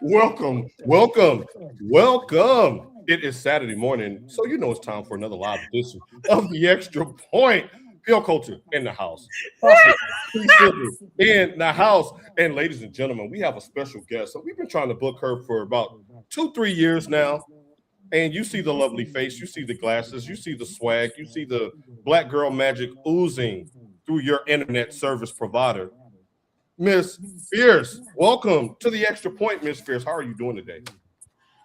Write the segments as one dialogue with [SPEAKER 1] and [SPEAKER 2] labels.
[SPEAKER 1] Welcome, welcome, welcome. It is Saturday morning, so you know it's time for another live edition of the Extra Point. Pure culture in the house. In the house. And ladies and gentlemen, we have a special guest. So we've been trying to book her for about 2-3 years now. And you see the lovely face, you see the glasses, you see the swag, you see the black girl magic oozing through your internet service provider. Miss Fierce, welcome to the Extra Point, Miss Fierce. How are you doing today?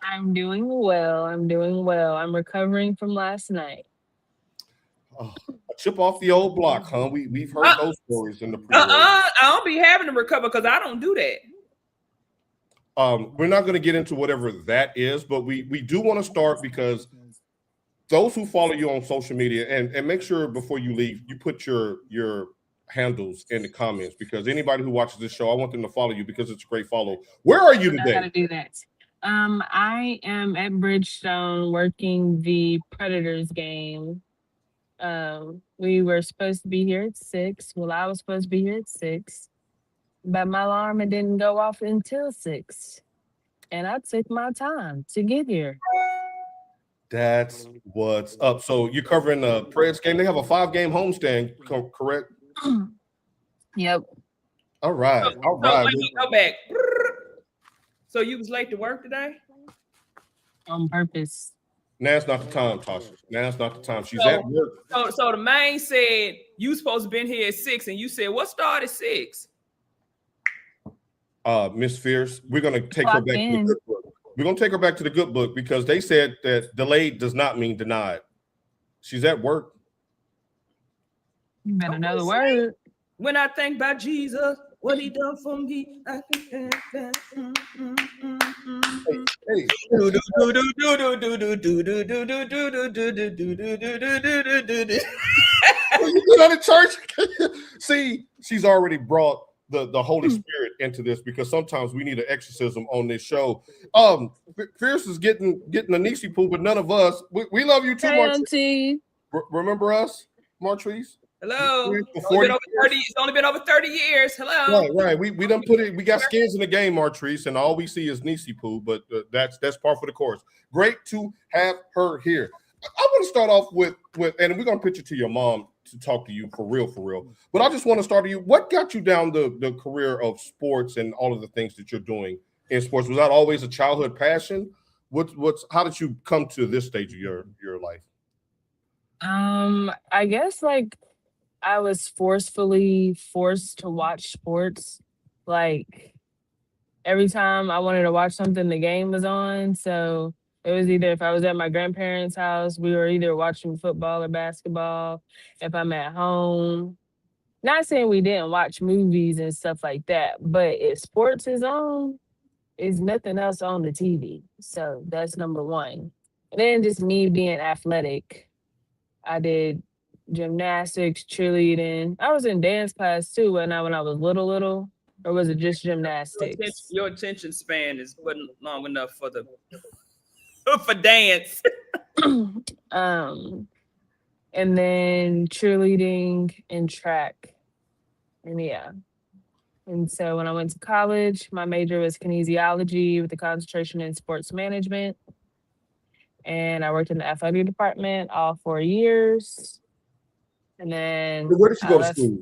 [SPEAKER 2] I'm doing well. I'm recovering from last night.
[SPEAKER 1] Oh, a chip off the old block, huh? We've heard those stories in the pre-roll.
[SPEAKER 3] I don't be having to recover because I don't do that.
[SPEAKER 1] We're not going to get into whatever that is, but we do want to start because those who follow you on social media, and make sure before you leave, you put your handles in the comments, because anybody who watches this show, I want them to follow you because it's a great follow. Where are you today?
[SPEAKER 2] I gotta do that. I am at Bridgestone working the Predators game. We were supposed to be here at 6. Well, I was supposed to be here at 6, but my alarm didn't go off until 6, and I took my time to get here.
[SPEAKER 1] That's what's up. So you're covering the Preds game. They have a 5-game homestand, correct?
[SPEAKER 2] Yep.
[SPEAKER 1] All right. All right.
[SPEAKER 3] Let me go back. So you was late to work today?
[SPEAKER 2] On purpose.
[SPEAKER 1] Now's not the time, Tasha. Now's not the time. She's at work.
[SPEAKER 3] So the man said you supposed to been here at 6, and you said what started at 6?
[SPEAKER 1] Miss Fierce, we're gonna take her back to the good book. We're gonna take her back to the good book because they said that delayed does not mean denied. She's at work.
[SPEAKER 2] You better know the word.
[SPEAKER 3] When I think about Jesus, what he done for me, I can
[SPEAKER 1] You get out of church. See, she's already brought the Holy Spirit into this because sometimes we need an exorcism on this show. Fierce is getting a Nisi poo, but none of us. We love you too, Martrice. Remember us, Martrice?
[SPEAKER 3] Hello. It's only been over 30 years. Hello.
[SPEAKER 1] Right. We done put it. We got skins in the game, Martrice, and all we see is Nisi poo. But that's par for the course. Great to have her here. I want to start off with, and we're gonna pitch it to your mom to talk to you for real. But I just want to start with you. What got you down the career of sports and all of the things that you're doing in sports? Was that always a childhood passion? How did you come to this stage of your life?
[SPEAKER 2] I guess I was forced to watch sports. Like every time I wanted to watch something, the game was on. So it was either if I was at my grandparents' house, we were either watching football or basketball. If I'm at home, not saying we didn't watch movies and stuff like that, but if sports is on, is nothing else on the TV. So that's number one. And then just me being athletic. I did gymnastics, cheerleading. I was in dance class too when I was little, or was it just gymnastics?
[SPEAKER 3] Your attention span is wasn't long enough for for dance.
[SPEAKER 2] And then cheerleading and track. And yeah. And so when I went to college, my major was kinesiology with a concentration in sports management. And I worked in the athletic department all 4 years. And then
[SPEAKER 1] where did you go to school?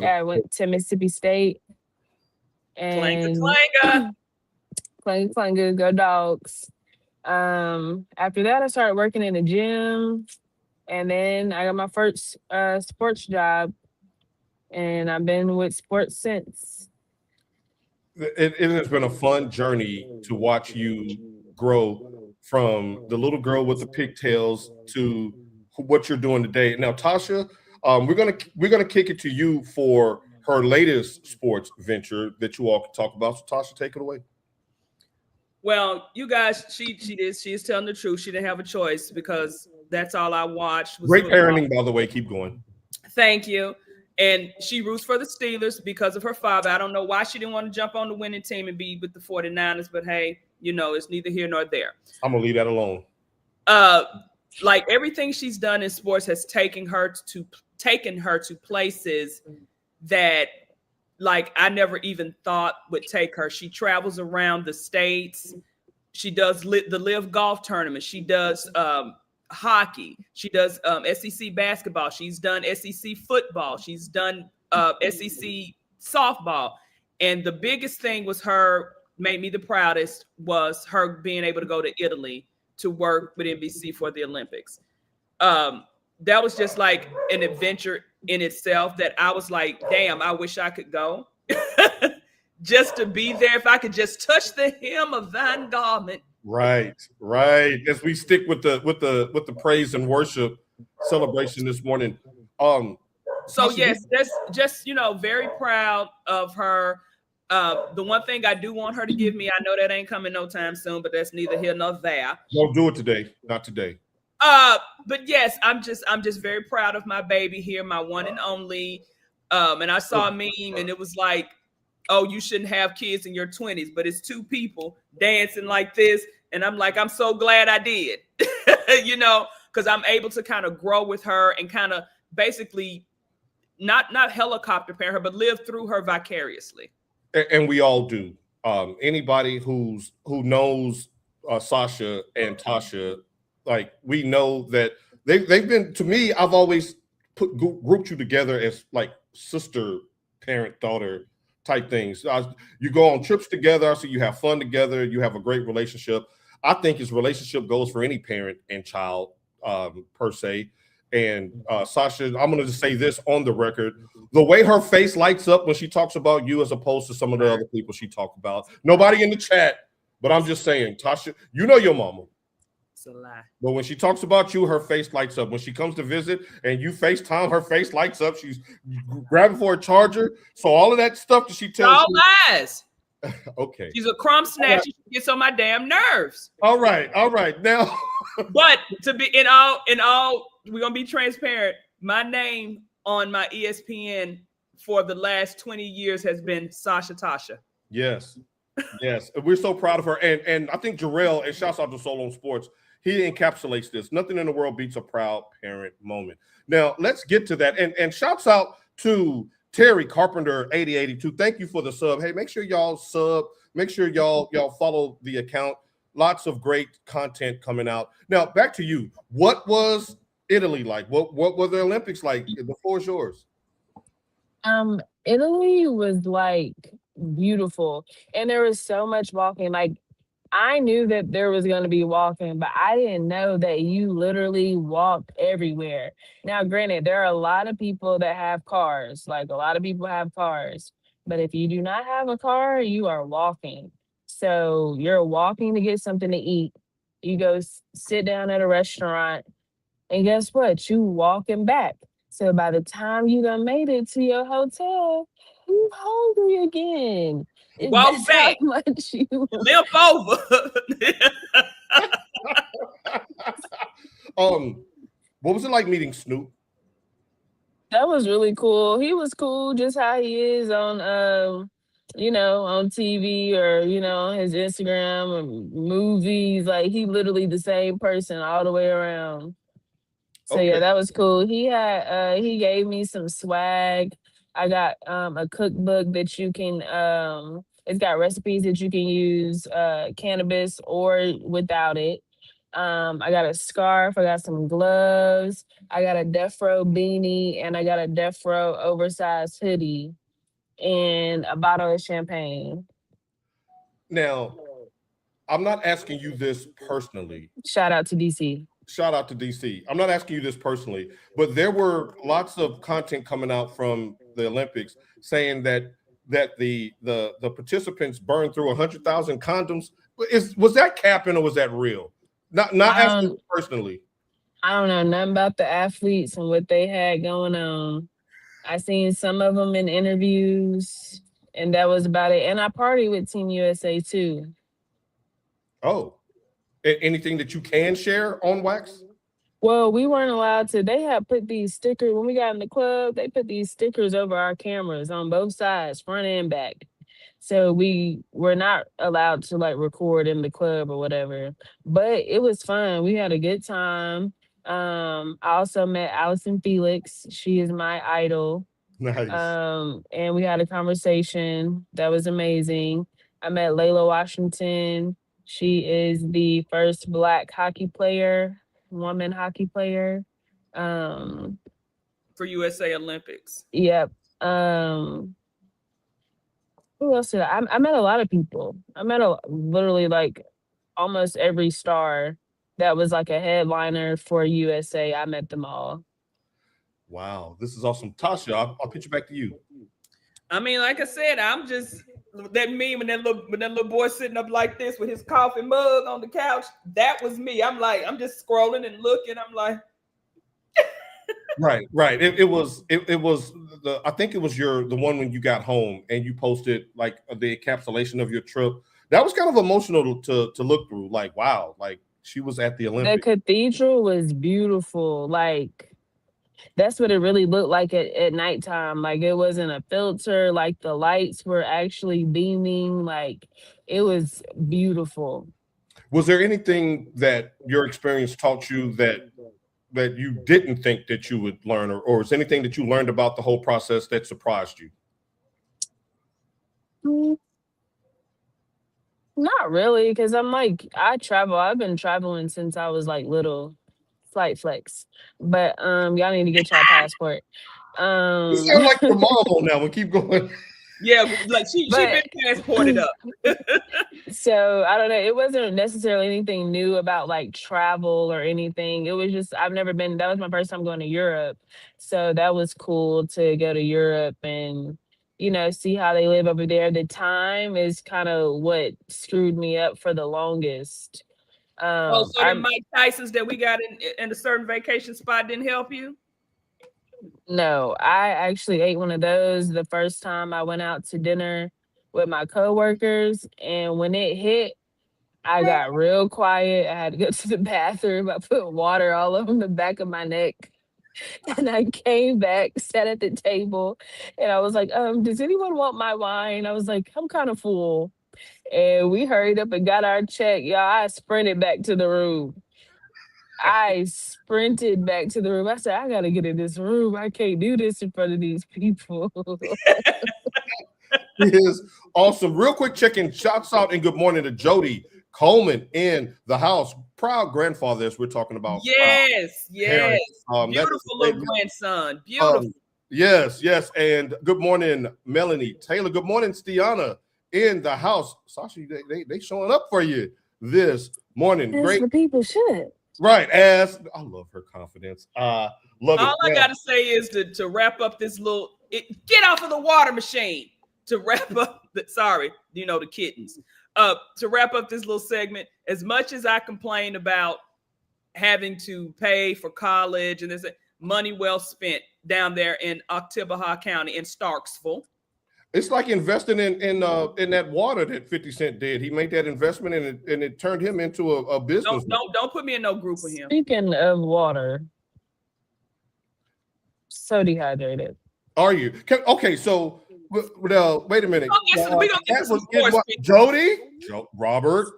[SPEAKER 2] I went to Mississippi State. And Clanga, go Dogs. After that, I started working in the gym, and then I got my first sports job, and I've been with sports since.
[SPEAKER 1] It has been a fun journey to watch you grow from the little girl with the pigtails to what you're doing today. Now, Tasha, we're gonna kick it to you for her latest sports venture that you all can talk about. So, Tasha, take it away.
[SPEAKER 3] Well, you guys, she is telling the truth. She didn't have a choice because that's all I watched.
[SPEAKER 1] Great parenting, by the way. Keep going.
[SPEAKER 3] Thank you. And she roots for the Steelers because of her father. I don't know why she didn't want to jump on the winning team and be with the 49ers, but hey, it's neither here nor there.
[SPEAKER 1] I'm gonna leave that alone.
[SPEAKER 3] Like everything she's done in sports has taken her to places that like I never even thought would take her. She travels around the states. She does the Live Golf Tournament. She does hockey. She does SEC basketball. She's done SEC football. She's done SEC softball. And the biggest thing was made me the proudest was her being able to go to Italy to work with NBC for the Olympics. That was just like an adventure in itself that I was like, damn, I wish I could go. Just to be there. If I could just touch the hem of thine garment.
[SPEAKER 1] Right. As we stick with the praise and worship celebration this morning.
[SPEAKER 3] So yes, just very proud of her. The one thing I do want her to give me, I know that ain't coming no time soon, but that's neither here nor there.
[SPEAKER 1] Don't do it today. Not today.
[SPEAKER 3] But yes, I'm just very proud of my baby here, my one and only. And I saw a meme and it was like, oh, you shouldn't have kids in your 20s, but it's two people dancing like this. And I'm like, I'm so glad I did, because I'm able to kind of grow with her and kind of basically not helicopter parent her, but live through her vicariously.
[SPEAKER 1] And we all do. Anybody who knows Sasha and Tasha, like we know that they've been, to me, I've always grouped you together as like sister, parent, daughter type things. You go on trips together, so you have fun together, you have a great relationship. I think his relationship goes for any parent and child per se. And Sasha, I'm going to just say this on the record. The way her face lights up when she talks about you as opposed to some of the other people she talked about. Nobody in the chat, but I'm just saying, Tasha, you know your mama.
[SPEAKER 3] It's a lie.
[SPEAKER 1] But when she talks about you, her face lights up. When she comes to visit and you FaceTime, her face lights up. She's grabbing for a charger. So all of that stuff that she tells
[SPEAKER 3] all
[SPEAKER 1] you.
[SPEAKER 3] lies.
[SPEAKER 1] Okay.
[SPEAKER 3] She's a crumb snatcher. Right. She gets on my damn nerves.
[SPEAKER 1] All right. Now,
[SPEAKER 3] but to be in all, we're gonna be transparent. My name on my ESPN for the last 20 years has been Sasha Tasha.
[SPEAKER 1] Yes. We're so proud of her. And I think Jarrell, and shouts out to Solo Sports, he encapsulates this. Nothing in the world beats a proud parent moment. Now, let's get to that. And shouts out to Terry Carpenter 8082. Thank you for the sub. Hey, make sure y'all sub. Make sure y'all follow the account. Lots of great content coming out. Now, back to you. What was Italy like? What were the Olympics like? The floor is yours.
[SPEAKER 2] Italy was like beautiful, and there was so much walking. Like, I knew that there was going to be walking, but I didn't know that you literally walked everywhere. Now, granted, there are a lot of people that have cars. Like, a lot of people have cars. But if you do not have a car, you are walking. So you're walking to get something to eat. You go sit down at a restaurant, and guess what? You walking back. So by the time you done made it to your hotel, you hungry again.
[SPEAKER 3] Walk back.
[SPEAKER 2] How much you
[SPEAKER 3] limp over.
[SPEAKER 1] What was it like meeting Snoop?
[SPEAKER 2] That was really cool. He was cool, just how he is on on TV or on his Instagram or movies. Like, he literally the same person all the way around. So okay. Yeah, that was cool. He gave me some swag. I got a cookbook that you can it's got recipes that you can use cannabis or without it. I got a scarf, I got some gloves, I got a Death Row beanie, and I got a Death Row oversized hoodie and a bottle of champagne.
[SPEAKER 1] Now, I'm not asking you this personally.
[SPEAKER 2] Shout out to DC.
[SPEAKER 1] I'm not asking you this personally, but there were lots of content coming out from the Olympics saying that the participants burned through 100,000 condoms. Was that capping or was that real? Not asking you personally.
[SPEAKER 2] I don't know nothing about the athletes and what they had going on. I seen some of them in interviews, and that was about it. And I partied with Team USA too.
[SPEAKER 1] Oh. Anything that you can share on wax?
[SPEAKER 2] Well, we weren't allowed to. They had put these stickers when we got in the club. They put these stickers over our cameras on both sides, front and back. So we were not allowed to like record in the club or whatever. But it was fun. We had a good time. I also met Allison Felix. She is my idol.
[SPEAKER 1] Nice.
[SPEAKER 2] And we had a conversation that was amazing. I met Layla Washington. She is the first Black hockey player, woman hockey player. Um,
[SPEAKER 3] For USA Olympics.
[SPEAKER 2] yep. Who else did I met a lot of people. I met literally like almost every star that was like a headliner for USA. I met them all.
[SPEAKER 1] Wow, this is awesome. Tasha, I'll pitch it back to you.
[SPEAKER 3] I mean, like I said, I'm just that meme when that little boy sitting up like this with his coffee mug on the couch. That was me. I'm just scrolling and looking. I'm like,
[SPEAKER 1] Right. It was the I think it was the one when you got home and you posted like the encapsulation of your trip. That was kind of emotional to look through. Like, wow, like she was at the
[SPEAKER 2] The
[SPEAKER 1] Olympics.
[SPEAKER 2] cathedral was beautiful. Like that's what it really looked like at nighttime. Like it wasn't a filter, like the lights were actually beaming, like it was beautiful.
[SPEAKER 1] Was there anything that your experience taught you that you didn't think that you would learn, or is anything that you learned about the whole process that surprised you?
[SPEAKER 2] Mm, Not really, because I'm like, I've been traveling since I was like little. Slight flex. But y'all need to get y'all passport.
[SPEAKER 1] You sound like your mom on that one. Keep going.
[SPEAKER 3] yeah, like she
[SPEAKER 2] But-
[SPEAKER 3] been passported up.
[SPEAKER 2] So I don't know. It wasn't necessarily anything new about like travel or anything. It was just that was my first time going to Europe. So that was cool to go to Europe and see how they live over there. The time is kind of what screwed me up for the longest.
[SPEAKER 3] Oh, so the Mike Tyson's that we got in a certain vacation spot didn't help you?
[SPEAKER 2] No, I actually ate one of those the first time I went out to dinner with my coworkers, and when it hit, I got real quiet. I had to go to the bathroom. I put water all over the back of my neck. And I came back, sat at the table, and I was like, does anyone want my wine? I was like, I'm kind of full. And we hurried up and got our check. Y'all, I sprinted back to the room. I sprinted back to the room. I said, I gotta get in this room. I can't do this in front of these people.
[SPEAKER 1] Is awesome. Real quick check-in. Shouts out and good morning to Jody Coleman in the house. Proud grandfather, as we're talking about.
[SPEAKER 3] Yes.
[SPEAKER 1] That
[SPEAKER 3] Beautiful
[SPEAKER 1] is
[SPEAKER 3] little grandson. Beautiful.
[SPEAKER 1] Yes. And good morning, Melanie Taylor. Good morning, Stiana in the house. Sasha, they showing up for you this morning.
[SPEAKER 2] As
[SPEAKER 1] Great.
[SPEAKER 2] the people should.
[SPEAKER 1] Right. I love her confidence. Love it.
[SPEAKER 3] All I gotta say is to wrap up this get off of the water machine. To wrap up the kittens. To wrap up this little segment, as much as I complain about having to pay for college and this money well spent down there in Oktibbeha County in Starksville.
[SPEAKER 1] It's like investing in that water that 50 Cent did. He made that investment and it turned him into a business.
[SPEAKER 3] Don't put me in no group with him.
[SPEAKER 2] Speaking of water, so dehydrated.
[SPEAKER 1] Are you? Okay, so wait a minute.
[SPEAKER 3] We gonna get some sports.
[SPEAKER 1] Jody, Robert.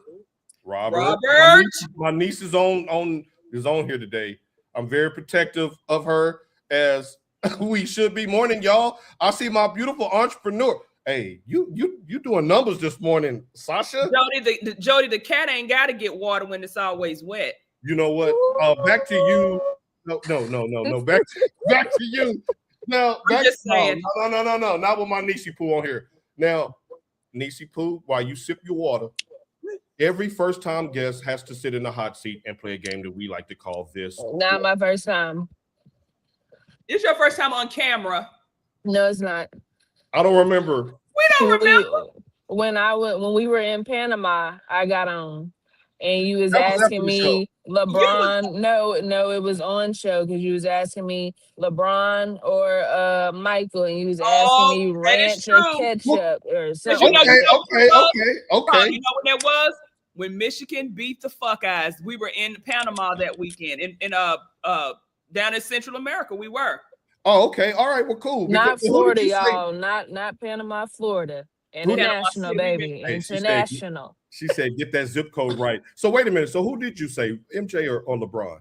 [SPEAKER 1] My niece is on here today. I'm very protective of her, as we should be. Morning, y'all. I see my beautiful entrepreneur. Hey, you doing numbers this morning, Sasha.
[SPEAKER 3] Jody, the cat ain't got to get water when it's always wet.
[SPEAKER 1] You know what? Back to you. No. Back to you. Now,
[SPEAKER 3] I'm just saying.
[SPEAKER 1] No, not with my Niecy Poo on here. Now, Niecy Poo, while you sip your water, every first-time guest has to sit in the hot seat and play a game that we like to call this.
[SPEAKER 2] Not my first time.
[SPEAKER 3] It's your first time on camera.
[SPEAKER 2] No, it's not.
[SPEAKER 1] I don't remember.
[SPEAKER 3] We don't remember.
[SPEAKER 2] When we were in Panama, I got on. And you was asking me LeBron. No, it was on show because you was asking me LeBron or Michael, and you was asking me ranch or ketchup or something.
[SPEAKER 1] Okay.
[SPEAKER 3] You know when that was? When Michigan beat the Buckeyes. We were in Panama that weekend. Down in Central America, we were.
[SPEAKER 1] Oh, okay. All right. Well, cool.
[SPEAKER 2] Not Florida, y'all. Not Panama, Florida. International, baby. International.
[SPEAKER 1] She said, get that zip code right. So wait a minute. So who did you say, MJ or LeBron?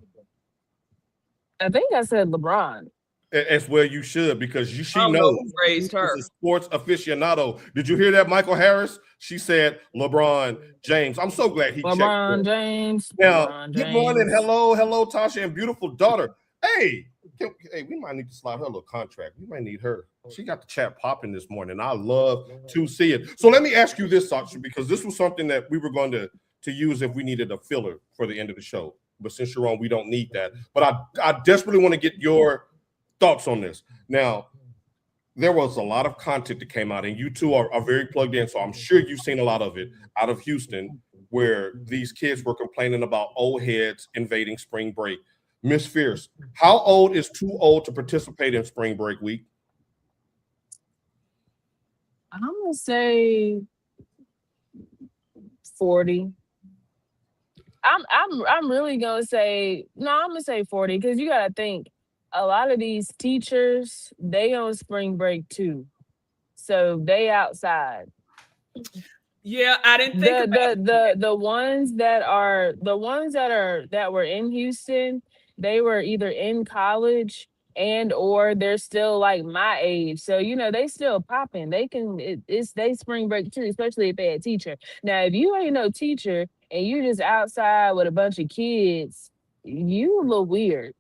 [SPEAKER 2] I think I said LeBron.
[SPEAKER 1] As well, you should, because she
[SPEAKER 3] I don't know
[SPEAKER 1] knows
[SPEAKER 3] who raised her.
[SPEAKER 1] she's a sports aficionado. Did you hear that, Michael Harris? She said LeBron James. I'm so glad he checked
[SPEAKER 2] LeBron
[SPEAKER 1] her.
[SPEAKER 2] James.
[SPEAKER 1] Now,
[SPEAKER 2] LeBron
[SPEAKER 1] good morning.
[SPEAKER 2] James.
[SPEAKER 1] Hello, Tasha and beautiful daughter. Hey, we might need to slide her a little contract. We might need her. She got the chat popping this morning. I love to see it. So let me ask you this, Tasha, because this was something that we were going to use if we needed a filler for the end of the show. But since you're on, we don't need that. But I desperately want to get your thoughts on this. Now, there was a lot of content that came out, and you two are very plugged in, so I'm sure you've seen a lot of it out of Houston, where these kids were complaining about old heads invading spring break. Miss Fierce, how old is too old to participate in spring break week?
[SPEAKER 2] I'm gonna say 40. I'm really gonna say no. I'm gonna say 40 because you gotta think a lot of these teachers, they on spring break too, so they outside.
[SPEAKER 3] Yeah, I didn't think about
[SPEAKER 2] The ones that were in Houston, they were either in college and or they're still like my age. So they still popping. They can it's they spring break too, especially if they're a teacher. Now, if you ain't no teacher and you just outside with a bunch of kids, you a little weird.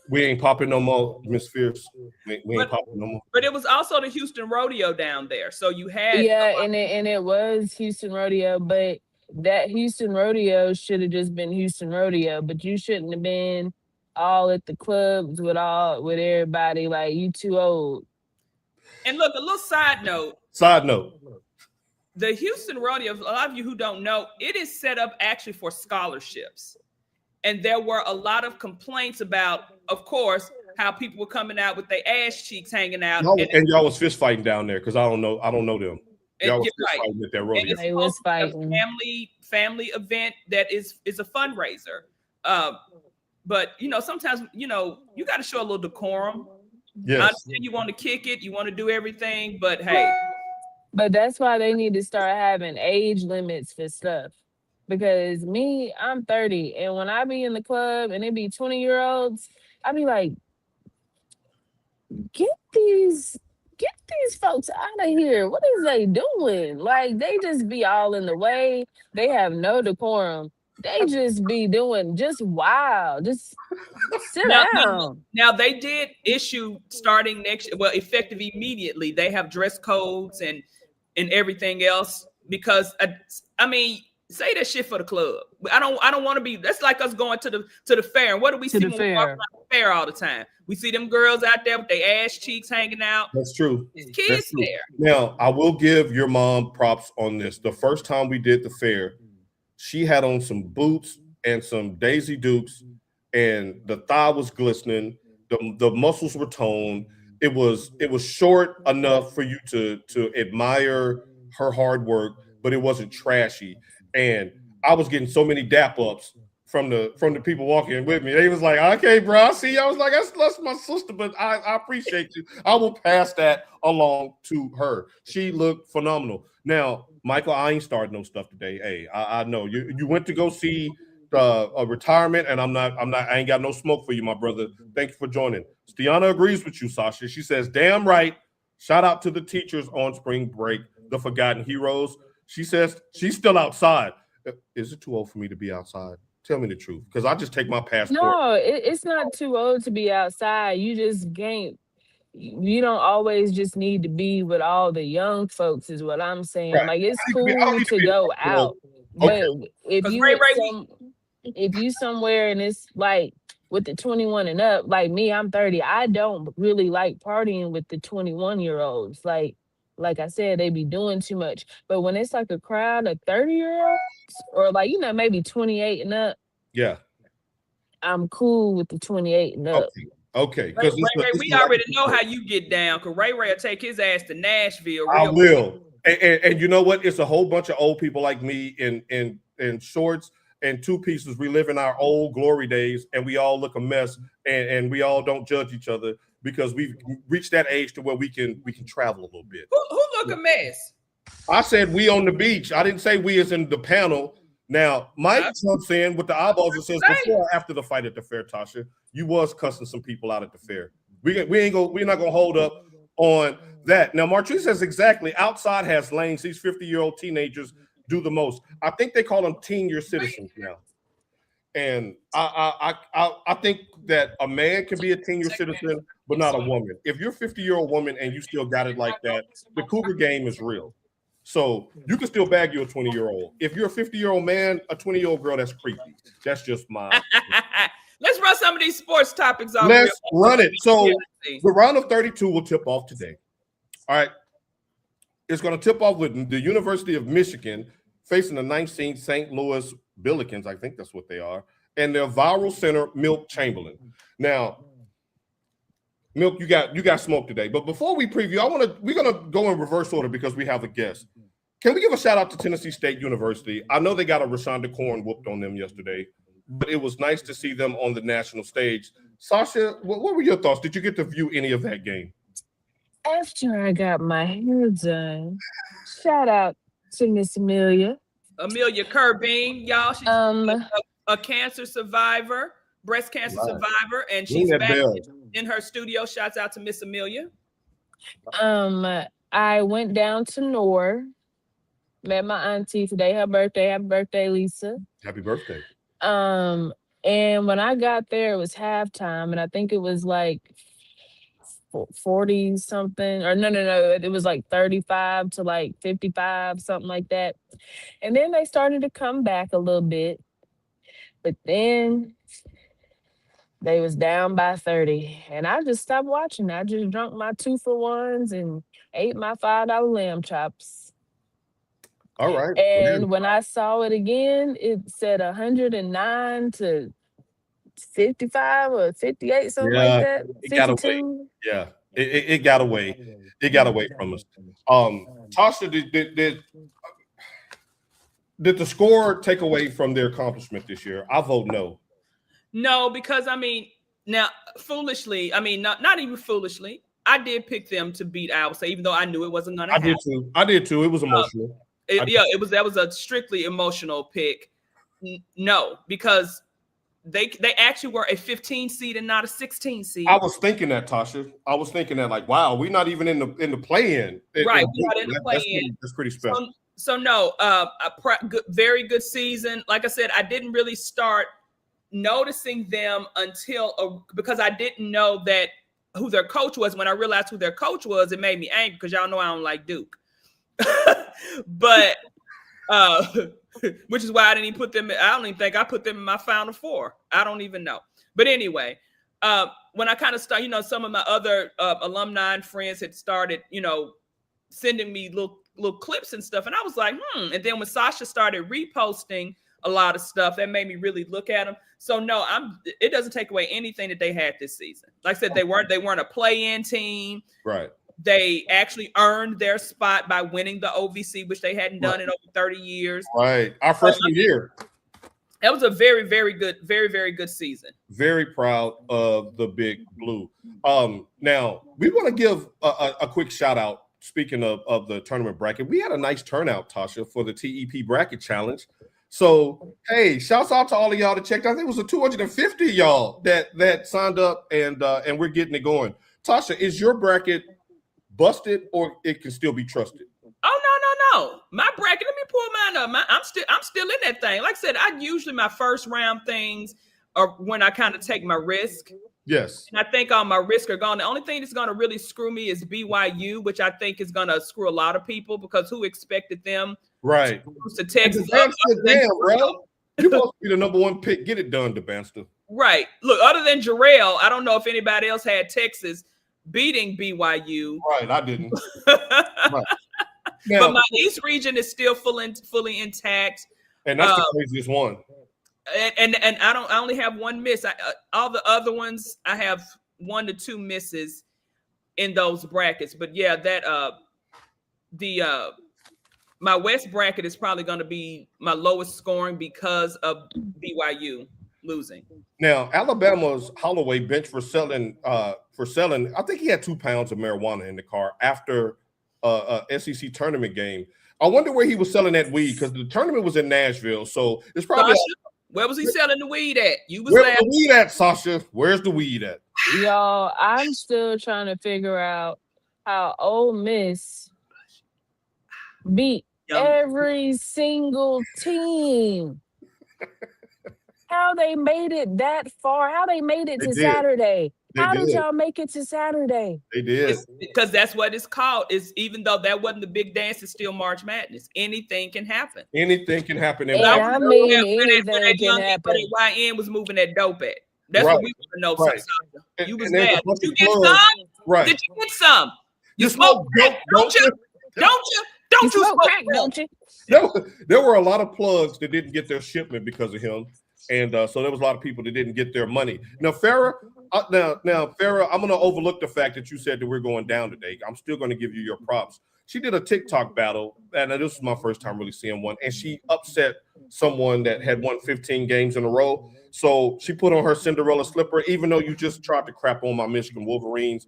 [SPEAKER 1] We ain't popping no more, Miss Fierce. We ain't popping no more.
[SPEAKER 3] But it was also the Houston Rodeo down there. So you had
[SPEAKER 2] and it was Houston Rodeo, but that Houston Rodeo should have just been Houston Rodeo, but you shouldn't have been all at the clubs with everybody like you too old.
[SPEAKER 3] And look, a little side note. The Houston Rodeo, a lot of you who don't know, it is set up actually for scholarships. And there were a lot of complaints about, of course, how people were coming out with their ass cheeks hanging out.
[SPEAKER 1] And y'all was fist fighting down there because I don't know them. Y'all was fist fighting at that rodeo.
[SPEAKER 2] They was fighting.
[SPEAKER 3] Family event that is a fundraiser. But sometimes you got to show a little decorum.
[SPEAKER 1] Yes.
[SPEAKER 3] I understand you want to kick it, you want to do everything, but hey.
[SPEAKER 2] But that's why they need to start having age limits for stuff. Because I'm 30, and when I be in the club and it be 20-year-olds, I be like, get these folks out of here. What is they doing? Like, they just be all in the way. They have no decorum. They just be doing just wild. Just sit down.
[SPEAKER 3] Now they did issue starting effective immediately. They have dress codes and everything else because say that shit for the club. I don't want to be. That's like us going to the fair. And what do we see when we walk around the fair all the time? We see them girls out there with their ass cheeks hanging out.
[SPEAKER 1] That's true.
[SPEAKER 3] There's kids there.
[SPEAKER 1] Now, I will give your mom props on this. The first time we did the fair, she had on some boots and some Daisy Dukes, and the thigh was glistening. The muscles were toned. It was short enough for you to admire her hard work, but it wasn't trashy. And I was getting so many dap ups from the people walking with me. They was like, okay, bro, I see you. I was like, that's my sister, but I appreciate you. I will pass that along to her. She looked phenomenal. Now, Michael, I ain't starting no stuff today. Hey, I know you went to go see a retirement, and I ain't got no smoke for you, my brother. Thank you for joining. Stiana agrees with you, Sasha. She says, damn right. Shout out to the teachers on spring break, the forgotten heroes. She says she's still outside. Is it too old for me to be outside? Tell me the truth, because I just take my passport.
[SPEAKER 2] No, it's not too old to be outside. You just can't. You don't always just need to be with all the young folks, is what I'm saying.
[SPEAKER 1] Right.
[SPEAKER 2] Like, it's cool to go out,
[SPEAKER 1] okay.
[SPEAKER 2] But if you somewhere and it's like with the 21 and up, like me, I'm 30. I don't really like partying with the 21-year-olds. Like I said, they be doing too much. But when it's like a crowd of 30-year-olds or maybe 28 and up,
[SPEAKER 1] yeah,
[SPEAKER 2] I'm cool with the 28 and up.
[SPEAKER 1] Okay.
[SPEAKER 3] Ray, we already know how you get down, because Ray will take his ass to Nashville.
[SPEAKER 1] I will. And you know what? It's a whole bunch of old people like me in shorts and two pieces reliving our old glory days, and we all look a mess, and we all don't judge each other because we've reached that age to where we can travel a little bit.
[SPEAKER 3] Who look a mess?
[SPEAKER 1] I said we on the beach. I didn't say we as in the panel. Now, Mike jumps in with the eyeballs and says, before or after the fight at the fair, Tasha, you was cussing some people out at the fair. We're not gonna hold up on that. Now, Martrice says exactly. Outside has lanes. These 50-year-old teenagers do the most. I think they call them teen-year citizens now. And I think that a man can be a teen-year citizen, but not a woman. If you're a 50-year-old woman and you still got it like that, the cougar game is real. So you can still bag you a 20-year-old. If you're a 50-year-old man, a 20-year-old girl, that's creepy. That's just my.
[SPEAKER 3] Let's run some of these sports topics off.
[SPEAKER 1] Let's run it. So the round of 32 will tip off today. All right. It's going to tip off with the University of Michigan facing the 19th St. Louis Billikens. I think that's what they are. And their viral center, Milk Chamberlain. Now, Milk, you got smoke today. But before we preview, we're gonna go in reverse order because we have a guest. Can we give a shout out to Tennessee State University? I know they got a Rashonda Corn whooped on them yesterday, but it was nice to see them on the national stage. Sasha, what were your thoughts? Did you get to view any of that game?
[SPEAKER 2] After I got my hair done, shout out to Miss Amelia.
[SPEAKER 3] Amelia Curbing, y'all. She's a cancer survivor, breast cancer survivor, and she's back in her studio. Shouts out to Miss Amelia.
[SPEAKER 2] I went down to Nor, met my auntie today. Her birthday. Happy birthday, Lisa.
[SPEAKER 1] Happy birthday.
[SPEAKER 2] And when I got there, it was halftime, and I think it was like 40 something, or no, it was like 35 to like 55, something like that. And then they started to come back a little bit, but then they was down by 30, and I just stopped watching. I just drunk my 2-for-1s and ate my $5 lamb chops.
[SPEAKER 1] All right.
[SPEAKER 2] And when I saw it again, it said 109 to 55 or 58, something like that.
[SPEAKER 1] It got away. Yeah, it got away. It got away from us. Tasha, did the score take away from their accomplishment this year? I vote no.
[SPEAKER 3] No, because now foolishly, not even foolishly, I did pick them to beat Iowa State, even though I knew it wasn't going to happen.
[SPEAKER 1] I did too. It was emotional.
[SPEAKER 3] That was a strictly emotional pick. No, because they actually were a 15 seed and not a 16 seed.
[SPEAKER 1] I was thinking that, Tasha. I was thinking that, like, wow, we're not even in the play-in.
[SPEAKER 3] Right, we're not in the play-in.
[SPEAKER 1] That's pretty special.
[SPEAKER 3] So no, very good season. Like I said, I didn't really start noticing them until because I didn't know that who their coach was. When I realized who their coach was, it made me angry because y'all know I don't like Duke. But which is why I didn't even put them. I don't even think I put them in my Final Four. I don't even know. But anyway, when I kind of started, some of my other alumni and friends had started, sending me little clips and stuff, and I was like, And then when Sasha started reposting a lot of stuff, that made me really look at them. So no, it doesn't take away anything that they had this season. Like I said, they weren't a play-in team.
[SPEAKER 1] Right.
[SPEAKER 3] They actually earned their spot by winning the OVC, which they hadn't done in over 30 years.
[SPEAKER 1] Right. Our freshman year.
[SPEAKER 3] That was a very, very good, very, very good season.
[SPEAKER 1] Very proud of the Big Blue. Now, we want to give a quick shout out. Speaking of the tournament bracket, we had a nice turnout, Tasha, for the TEP bracket challenge. So, hey, shouts out to all of y'all that checked out. I think it was a 250 y'all that signed up, and we're getting it going. Tasha, is your bracket busted or it can still be trusted?
[SPEAKER 3] Oh, no. My bracket, let me pull mine up. I'm still in that thing. Like I said, my first round things are when I kind of take my risk.
[SPEAKER 1] Yes. And
[SPEAKER 3] I think all my risks are gone. The only thing that's going to really screw me is BYU, which I think is going to screw a lot of people because who expected them
[SPEAKER 1] right
[SPEAKER 3] to Texas?
[SPEAKER 1] Damn, bro. You're supposed to be the number one pick. Get it done, DeBanster.
[SPEAKER 3] Right. Look, other than Jarrell, I don't know if anybody else had Texas beating BYU.
[SPEAKER 1] Right, I didn't. Right. Now,
[SPEAKER 3] but my East region is still fully intact.
[SPEAKER 1] And that's the craziest one.
[SPEAKER 3] And I only have one miss. All the other ones I have 1 to 2 misses in those brackets. But yeah, that my West bracket is probably going to be my lowest scoring because of BYU losing.
[SPEAKER 1] Now, Alabama's Holloway bench for selling. I think he had 2 pounds of marijuana in the car after a SEC tournament game. I wonder where he was selling that weed because the tournament was in Nashville, so it's probably.
[SPEAKER 3] Sasha, where was he selling the weed at?
[SPEAKER 1] Where's the weed at, Sasha? Where's the weed at?
[SPEAKER 2] Y'all, I'm still trying to figure out how Ole Miss beat
[SPEAKER 3] Young.
[SPEAKER 2] every single team. How they made it that far? How they made it
[SPEAKER 1] They
[SPEAKER 2] to
[SPEAKER 1] did.
[SPEAKER 2] Saturday?
[SPEAKER 1] They
[SPEAKER 2] How did
[SPEAKER 1] did.
[SPEAKER 2] y'all make it to Saturday?
[SPEAKER 1] They did.
[SPEAKER 3] Because that's what it's called. Is even though that wasn't the big dance, it's still March Madness. Anything can happen.
[SPEAKER 1] Anything can happen.
[SPEAKER 2] And
[SPEAKER 1] And
[SPEAKER 2] I mean,
[SPEAKER 3] where
[SPEAKER 2] anything can
[SPEAKER 3] where
[SPEAKER 2] happen.
[SPEAKER 3] that YN was moving that dope at. That's
[SPEAKER 1] Right,
[SPEAKER 3] what we want to know.
[SPEAKER 1] right.
[SPEAKER 3] Sasha. You was
[SPEAKER 1] and there's a
[SPEAKER 3] mad.
[SPEAKER 1] bunch
[SPEAKER 3] Did you
[SPEAKER 1] of
[SPEAKER 3] get
[SPEAKER 1] plugs.
[SPEAKER 3] some?
[SPEAKER 1] Right.
[SPEAKER 3] Did you get some?
[SPEAKER 1] You
[SPEAKER 3] smoke
[SPEAKER 1] smoke dope,
[SPEAKER 3] don't you? Don't you? Don't you
[SPEAKER 2] smoke
[SPEAKER 3] smoke
[SPEAKER 2] crack, don't you?
[SPEAKER 1] There were a lot of plugs that didn't get their shipment because of him. And so there was a lot of people that didn't get their money. Now, Farrah, Farrah, I'm going to overlook the fact that you said that we're going down today. I'm still going to give you your props. She did a TikTok battle, and this was my first time really seeing one, and she upset someone that had won 15 games in a row. So she put on her Cinderella slipper, even though you just tried to crap on my Michigan Wolverines,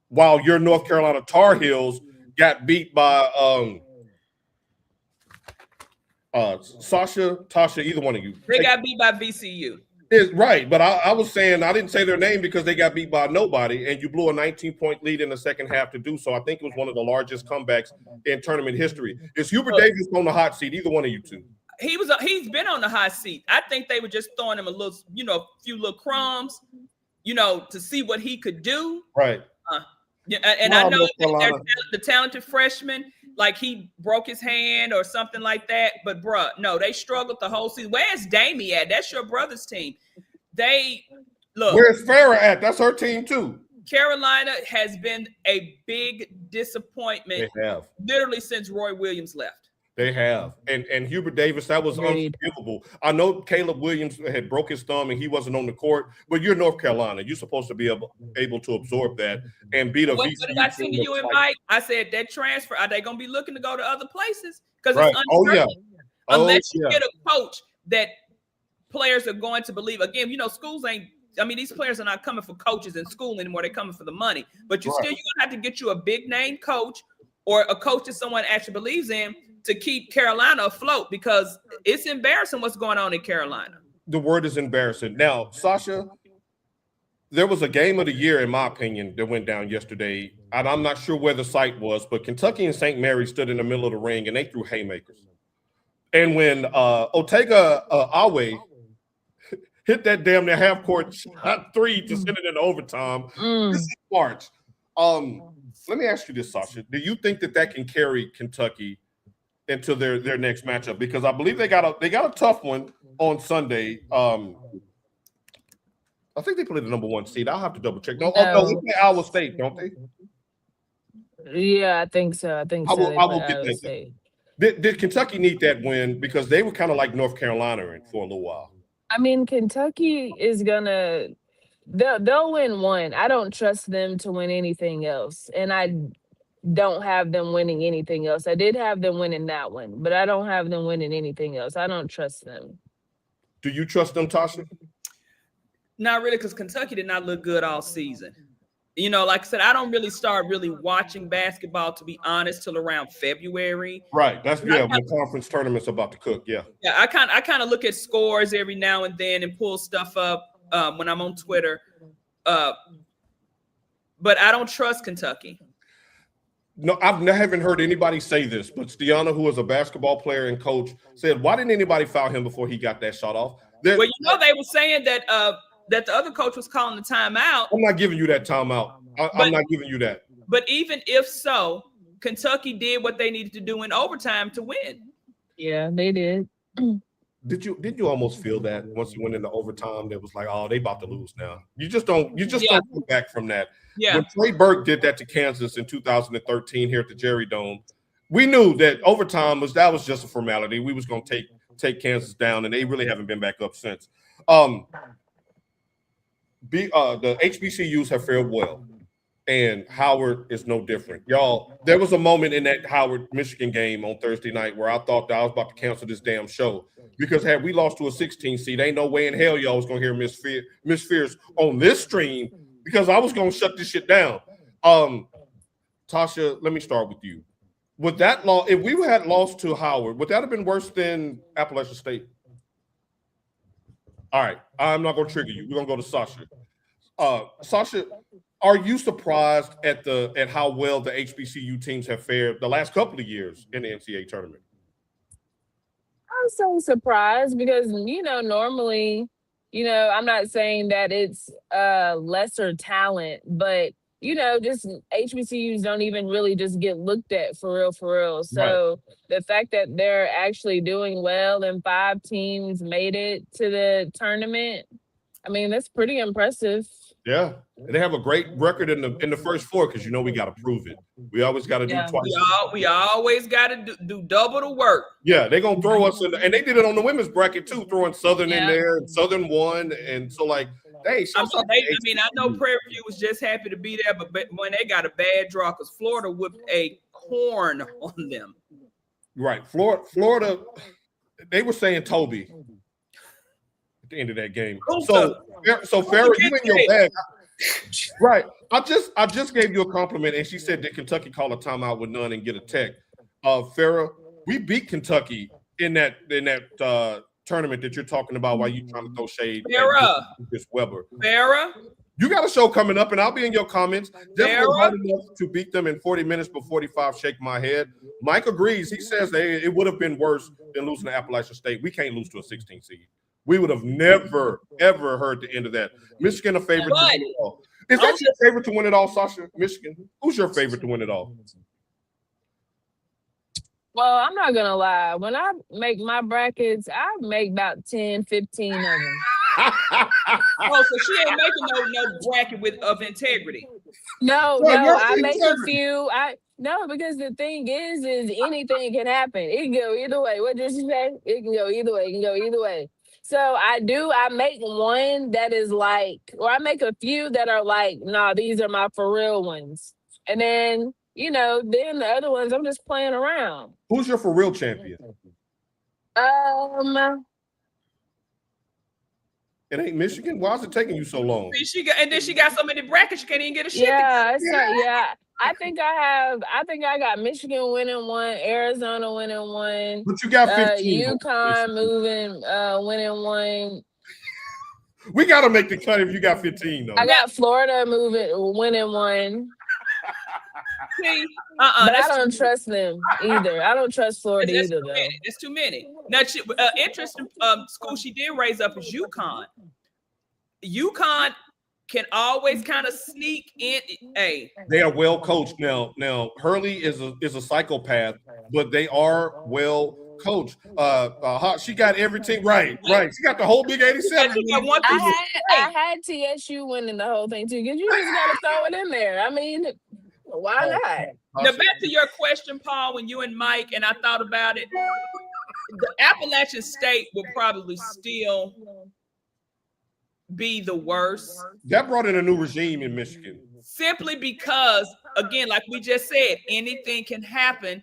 [SPEAKER 1] while your North Carolina Tar Heels got beat by Sasha, Tasha, either one of you.
[SPEAKER 3] They got beat by VCU.
[SPEAKER 1] Right, but I was saying I didn't say their name because they got beat by nobody, and you blew a 19-point lead in the second half to do so. I think it was one of the largest comebacks in tournament history. Is Hubert Davis on the hot seat? Either one of you two.
[SPEAKER 3] He's been on the hot seat. I think they were just throwing him a little, a few little crumbs, to see what he could do.
[SPEAKER 1] Right.
[SPEAKER 3] Yeah, and I know the talented freshman, like he broke his hand or something like that. But bruh, no, they struggled the whole season. Where's Damie at? That's your brother's team.
[SPEAKER 1] Where's Farrah at? That's her team too.
[SPEAKER 3] Carolina has been a big disappointment.
[SPEAKER 1] They have.
[SPEAKER 3] Literally since Roy Williams left.
[SPEAKER 1] They have. And Hubert Davis, that was unforgivable. I know Caleb Williams had broke his thumb and he wasn't on the court, but you're North Carolina. You're supposed to be able to absorb that and beat a VCU.
[SPEAKER 3] What did I see to you and Mike? I said that transfer, are they going to be looking to go to other places? Because it's uncertain. Unless you get a coach that players are going to believe. Again, schools ain't, these players are not coming for coaches in school anymore. They're coming for the money. But you're going to have to get you a big name coach or a coach that someone actually believes in to keep Carolina afloat, because it's embarrassing what's going on in Carolina.
[SPEAKER 1] The word is embarrassing. Now, Sasha, there was a game of the year, in my opinion, that went down yesterday. And I'm not sure where the site was, but Kentucky and St. Mary stood in the middle of the ring and they threw haymakers. And when Otega Awe hit that damn near half court shot three to send it into overtime, this is March. Let me ask you this, Sasha. Do you think that can carry Kentucky into their next matchup? Because I believe they got a tough one on Sunday. I think they played the number 1 seed. I'll have to double check. No, they play Iowa State, don't they?
[SPEAKER 2] Yeah, I think so. I will get that.
[SPEAKER 1] Did Kentucky need that win? Because they were kind of like North Carolina for a little while.
[SPEAKER 2] Kentucky is gonna they'll win one. I don't trust them to win anything else, and I don't have them winning anything else. I did have them winning that one, but I don't have them winning anything else. I don't trust them.
[SPEAKER 1] Do you trust them, Tasha?
[SPEAKER 3] Not really, because Kentucky did not look good all season. Like I said, I don't really start watching basketball, to be honest, till around February.
[SPEAKER 1] Right. That's when the conference tournament's about to cook. Yeah.
[SPEAKER 3] Yeah. I kind of look at scores every now and then and pull stuff up when I'm on Twitter. But I don't trust Kentucky.
[SPEAKER 1] No, I haven't heard anybody say this, but Stiana, who is a basketball player and coach, said, why didn't anybody foul him before he got that shot off?
[SPEAKER 3] They were saying that that the other coach was calling the timeout.
[SPEAKER 1] I'm not giving you that timeout. I'm not giving you that.
[SPEAKER 3] But even if so, Kentucky did what they needed to do in overtime to win.
[SPEAKER 2] Yeah, they did.
[SPEAKER 1] Did you almost feel that once you went into overtime, that was like, oh, they about to lose now? You just don't come back from that.
[SPEAKER 3] Yeah.
[SPEAKER 1] When Trey Burke did that to Kansas in 2013 here at the Jerry Dome, we knew that overtime was just a formality. We was going to take Kansas down, and they really haven't been back up since. The HBCUs have fared well, and Howard is no different. Y'all, there was a moment in that Howard-Michigan game on Thursday night where I thought that I was about to cancel this damn show, because had we lost to a 16 seed, ain't no way in hell y'all was going to hear Miss Fierce on this stream, because I was going to shut this shit down. Tasha, let me start with you. Would that if we had lost to Howard, would that have been worse than Appalachian State? All right, I'm not going to trigger you. We're going to go to Sasha. Sasha, are you surprised at how well the HBCU teams have fared the last couple of years in the NCAA tournament?
[SPEAKER 2] I'm so surprised because normally, I'm not saying that it's lesser talent, but just HBCUs don't even really just get looked at for real, for real. So the fact that they're actually doing well and 5 teams made it to the tournament, I mean, that's pretty impressive.
[SPEAKER 1] Yeah, and they have a great record in the first 4 because we got to prove it. We always got to do twice.
[SPEAKER 3] We always got to do double the work.
[SPEAKER 1] Yeah, they're gonna throw us in, and they did it on the women's bracket too, throwing Southern in there, and Southern won, and so like, hey,
[SPEAKER 3] I know Prairie View was just happy to be there, but when they got a bad draw because Florida whipped a corn on them.
[SPEAKER 1] Right, Florida, they were saying Toby at the end of that game. So Farrah, you in your bag. Right. I just gave you a compliment, and she said that Kentucky call a timeout with none and get a tech. Farrah, we beat Kentucky in that tournament that you're talking about while you trying to throw shade.
[SPEAKER 3] Farrah,
[SPEAKER 1] Weber.
[SPEAKER 3] Farrah,
[SPEAKER 1] you got a show coming up, and I'll be in your comments. Definitely hard enough to beat them in 40 minutes but 45. Shake my head. Mike agrees. He says that it would have been worse than losing to Appalachian State. We can't lose to a 16 seed. We would have never, ever heard the end of that. Michigan a favorite to win it all. Is that your favorite to win it all, Sasha? Michigan? Who's your favorite to win it all?
[SPEAKER 2] Well, I'm not going to lie. When I make my brackets, I make about 10, 15 of them.
[SPEAKER 3] So she ain't making no bracket of integrity.
[SPEAKER 2] No, I make a few. Because the thing is anything can happen. It can go either way. What did she say? It can go either way. It can go either way. So I make one that is like, or I make a few that are like, nah, these are my for real ones. And then, then the other ones, I'm just playing around.
[SPEAKER 1] Who's your for real champion? It ain't Michigan. Why is it taking you so long?
[SPEAKER 3] She got so many brackets she can't even get a shit.
[SPEAKER 2] Yeah. I think I got Michigan winning one, Arizona winning one.
[SPEAKER 1] But you got 15.
[SPEAKER 2] UConn winning one.
[SPEAKER 1] We got to make the cut if you got 15 though.
[SPEAKER 2] I got Florida winning one. But I don't trust them either. I don't trust Florida either, though.
[SPEAKER 3] It's too many. Now, interesting school she did raise up is UConn. UConn can always kind of sneak in. Hey,
[SPEAKER 1] they are well coached now. Now Hurley is a psychopath, but they are well coached. She got everything right. She got the whole Big 87.
[SPEAKER 2] I had TSU winning the whole thing too, because you just got to throw it in there. I mean, why not?
[SPEAKER 3] Now back to your question, Paul. When you and Mike and I thought about it, the Appalachian State will probably still be the worst.
[SPEAKER 1] That brought in a new regime in Michigan.
[SPEAKER 3] Simply because, again, like we just said, anything can happen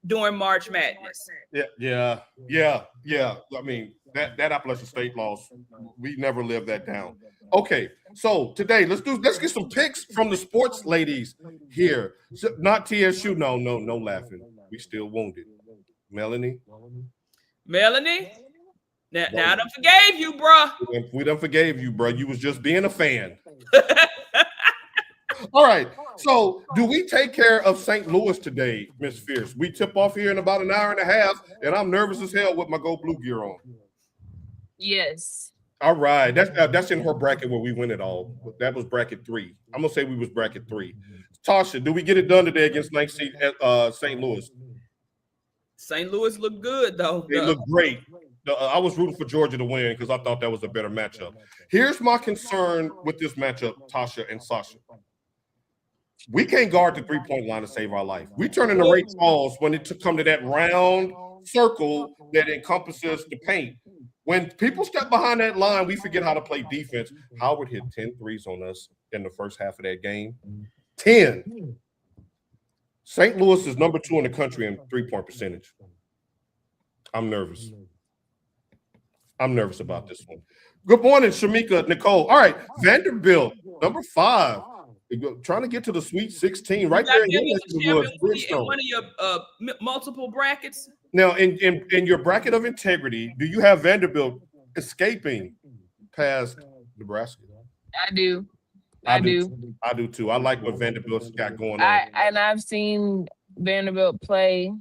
[SPEAKER 3] during March Madness.
[SPEAKER 1] Yeah. I mean, that Appalachian State loss, we never lived that down. Okay, so today let's get some picks from the sports ladies here. Not TSU, no laughing. We still wounded. Melanie.
[SPEAKER 3] Now I done forgave you, bro.
[SPEAKER 1] We done forgave you, bro. You was just being a fan. All right. So, do we take care of St. Louis today, Miss Fierce? We tip off here in about an hour and a half, and I'm nervous as hell with my Go Blue gear on.
[SPEAKER 2] Yes.
[SPEAKER 1] All right. That's in her bracket where we win it all. That was bracket 3. I'm gonna say we was bracket 3. Tasha, do we get it done today against 9th seed St. Louis?
[SPEAKER 3] St. Louis looked good though.
[SPEAKER 1] They look great. I was rooting for Georgia to win because I thought that was a better matchup. Here's my concern with this matchup, Tasha and Sasha. We can't guard the 3-point line to save our life. We turn into Ray Charles when it come to that round circle that encompasses the paint. When people step behind that line, we forget how to play defense. Howard hit 10 threes on us in the first half of that game. 10. St. Louis is number 2 in the country in 3-point percentage. I'm nervous. I'm nervous about this one. Good morning, Shamika, Nicole. All right, Vanderbilt, number 5. Trying to get to the Sweet 16 right there in one
[SPEAKER 3] of your multiple brackets.
[SPEAKER 1] Now, in your bracket of integrity, do you have Vanderbilt escaping past Nebraska?
[SPEAKER 2] I do. I do.
[SPEAKER 1] I do too. I like what Vanderbilt's got going on.
[SPEAKER 2] I've seen Vanderbilt play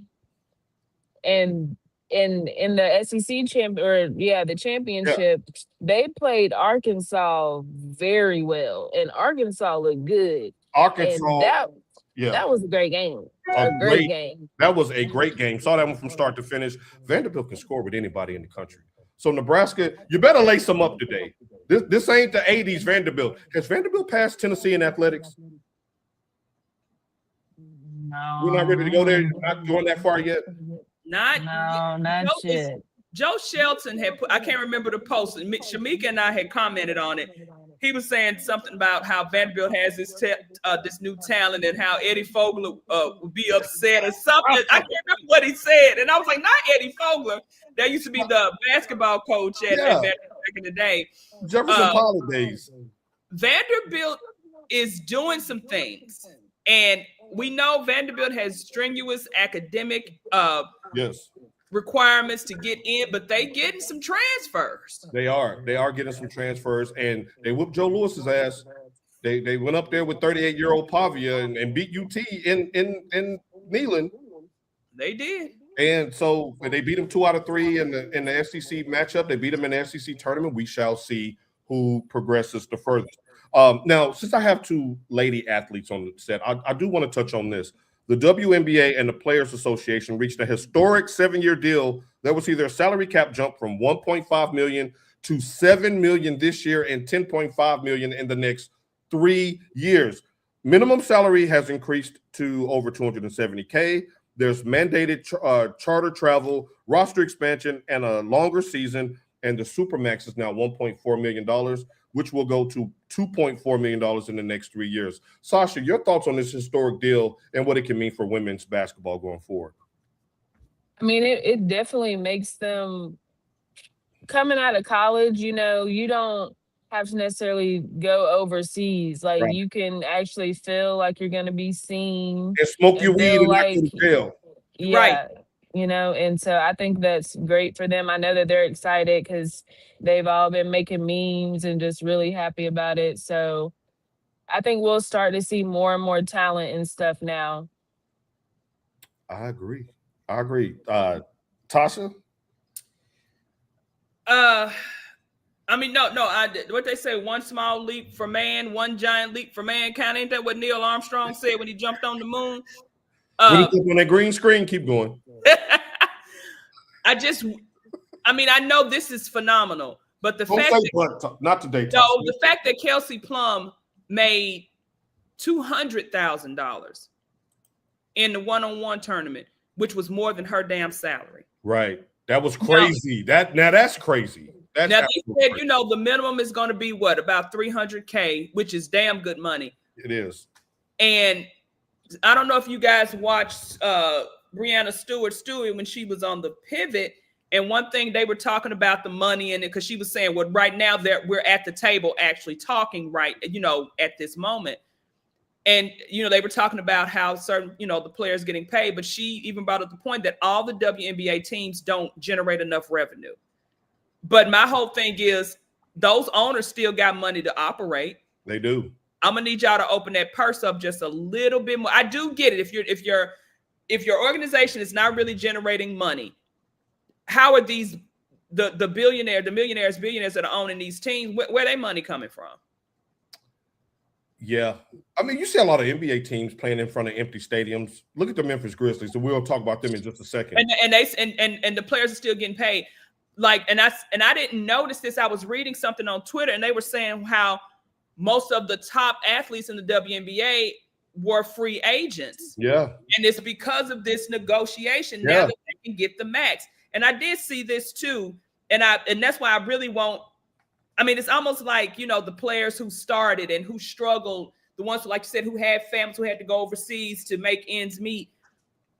[SPEAKER 2] and in the SEC the championship, they played Arkansas very well, and Arkansas looked good.
[SPEAKER 1] Arkansas,
[SPEAKER 2] and that was a great game.
[SPEAKER 1] Great
[SPEAKER 2] game.
[SPEAKER 1] That was a great game. Saw that one from start to finish. Vanderbilt can score with anybody in the country. So Nebraska, you better lace them up today. This ain't the 80s Vanderbilt. Has Vanderbilt passed Tennessee in athletics?
[SPEAKER 2] No.
[SPEAKER 1] We're not ready to go there. Not going that far yet.
[SPEAKER 2] Not yet.
[SPEAKER 3] Joe Shelton had put, I can't remember the post, and Shamika and I had commented on it. He was saying something about how Vanderbilt has this new talent and how Eddie Fogler would be upset or something. I can't remember what he said. And I was like, not Eddie Fogler. That used to be the basketball coach at Vanderbilt back in the day.
[SPEAKER 1] Jefferson Pollard days.
[SPEAKER 3] Vanderbilt is doing some things. And we know Vanderbilt has strenuous academic requirements to get in, but they getting some transfers.
[SPEAKER 1] They are getting some transfers, and they whooped Joe Lewis's ass. They went up there with 38-year-old Pavia and beat UT in Neyland.
[SPEAKER 3] They did.
[SPEAKER 1] And so they beat them 2 out of 3 in the SEC matchup. They beat them in the SEC tournament. We shall see who progresses the furthest. Now, since I have 2 lady athletes on the set, I do want to touch on this. The WNBA and the Players Association reached a historic 7-year deal that will see their salary cap jump from $1.5 million to $7 million this year and $10.5 million in the next 3 years. Minimum salary has increased to over $270K. There's mandated charter travel, roster expansion, and a longer season. And the Supermax is now $1.4 million, which will go to $2.4 million in the next 3 years. Sasha, your thoughts on this historic deal and what it can mean for women's basketball going forward?
[SPEAKER 2] I mean, it definitely makes them, coming out of college, you don't have to necessarily go overseas. Like, you can actually feel like you're going to be seen.
[SPEAKER 1] And smoke your weed and not go to jail.
[SPEAKER 2] Yeah. Right. And so I think that's great for them. I know that they're excited because they've all been making memes and just really happy about it. So I think we'll start to see more and more talent and stuff now.
[SPEAKER 1] I agree. Tasha?
[SPEAKER 3] I mean, no. What they say, one small leap for man, one giant leap for mankind. Ain't that what Neil Armstrong said when he jumped on the moon?
[SPEAKER 1] When you on that green screen, keep going.
[SPEAKER 3] I know this is phenomenal, but
[SPEAKER 1] not today.
[SPEAKER 3] So the fact that Kelsey Plum made $200,000 in the one-on-one tournament, which was more than her damn salary.
[SPEAKER 1] Right. That was crazy. That's crazy.
[SPEAKER 3] Now they said, crazy. The minimum is going to be about $300K, which is damn good money.
[SPEAKER 1] It is.
[SPEAKER 3] And I don't know if you guys watched Breanna Stewart when she was on the Pivot, and one thing they were talking about the money in it, because she was saying, well, right now we're at the table actually talking at this moment. And, they were talking about how certain, the players getting paid, but she even brought up the point that all the WNBA teams don't generate enough revenue. But my whole thing is those owners still got money to operate.
[SPEAKER 1] They do.
[SPEAKER 3] I'm gonna need y'all to open that purse up just a little bit more. I do get it. If your organization is not really generating money, how are these the millionaires that are owning these teams? Where their money coming from?
[SPEAKER 1] Yeah, I mean, you see a lot of NBA teams playing in front of empty stadiums. Look at the Memphis Grizzlies, and we'll talk about them in just a second.
[SPEAKER 3] And the players are still getting paid. And I didn't notice this. I was reading something on Twitter, and they were saying how most of the top athletes in the WNBA were free agents.
[SPEAKER 1] Yeah. And
[SPEAKER 3] it's because of this negotiation now that they can get the max. And I did see this too. And that's why I really won't. I mean, it's almost like, the players who started and who struggled, the ones, like you said, who had families who had to go overseas to make ends meet,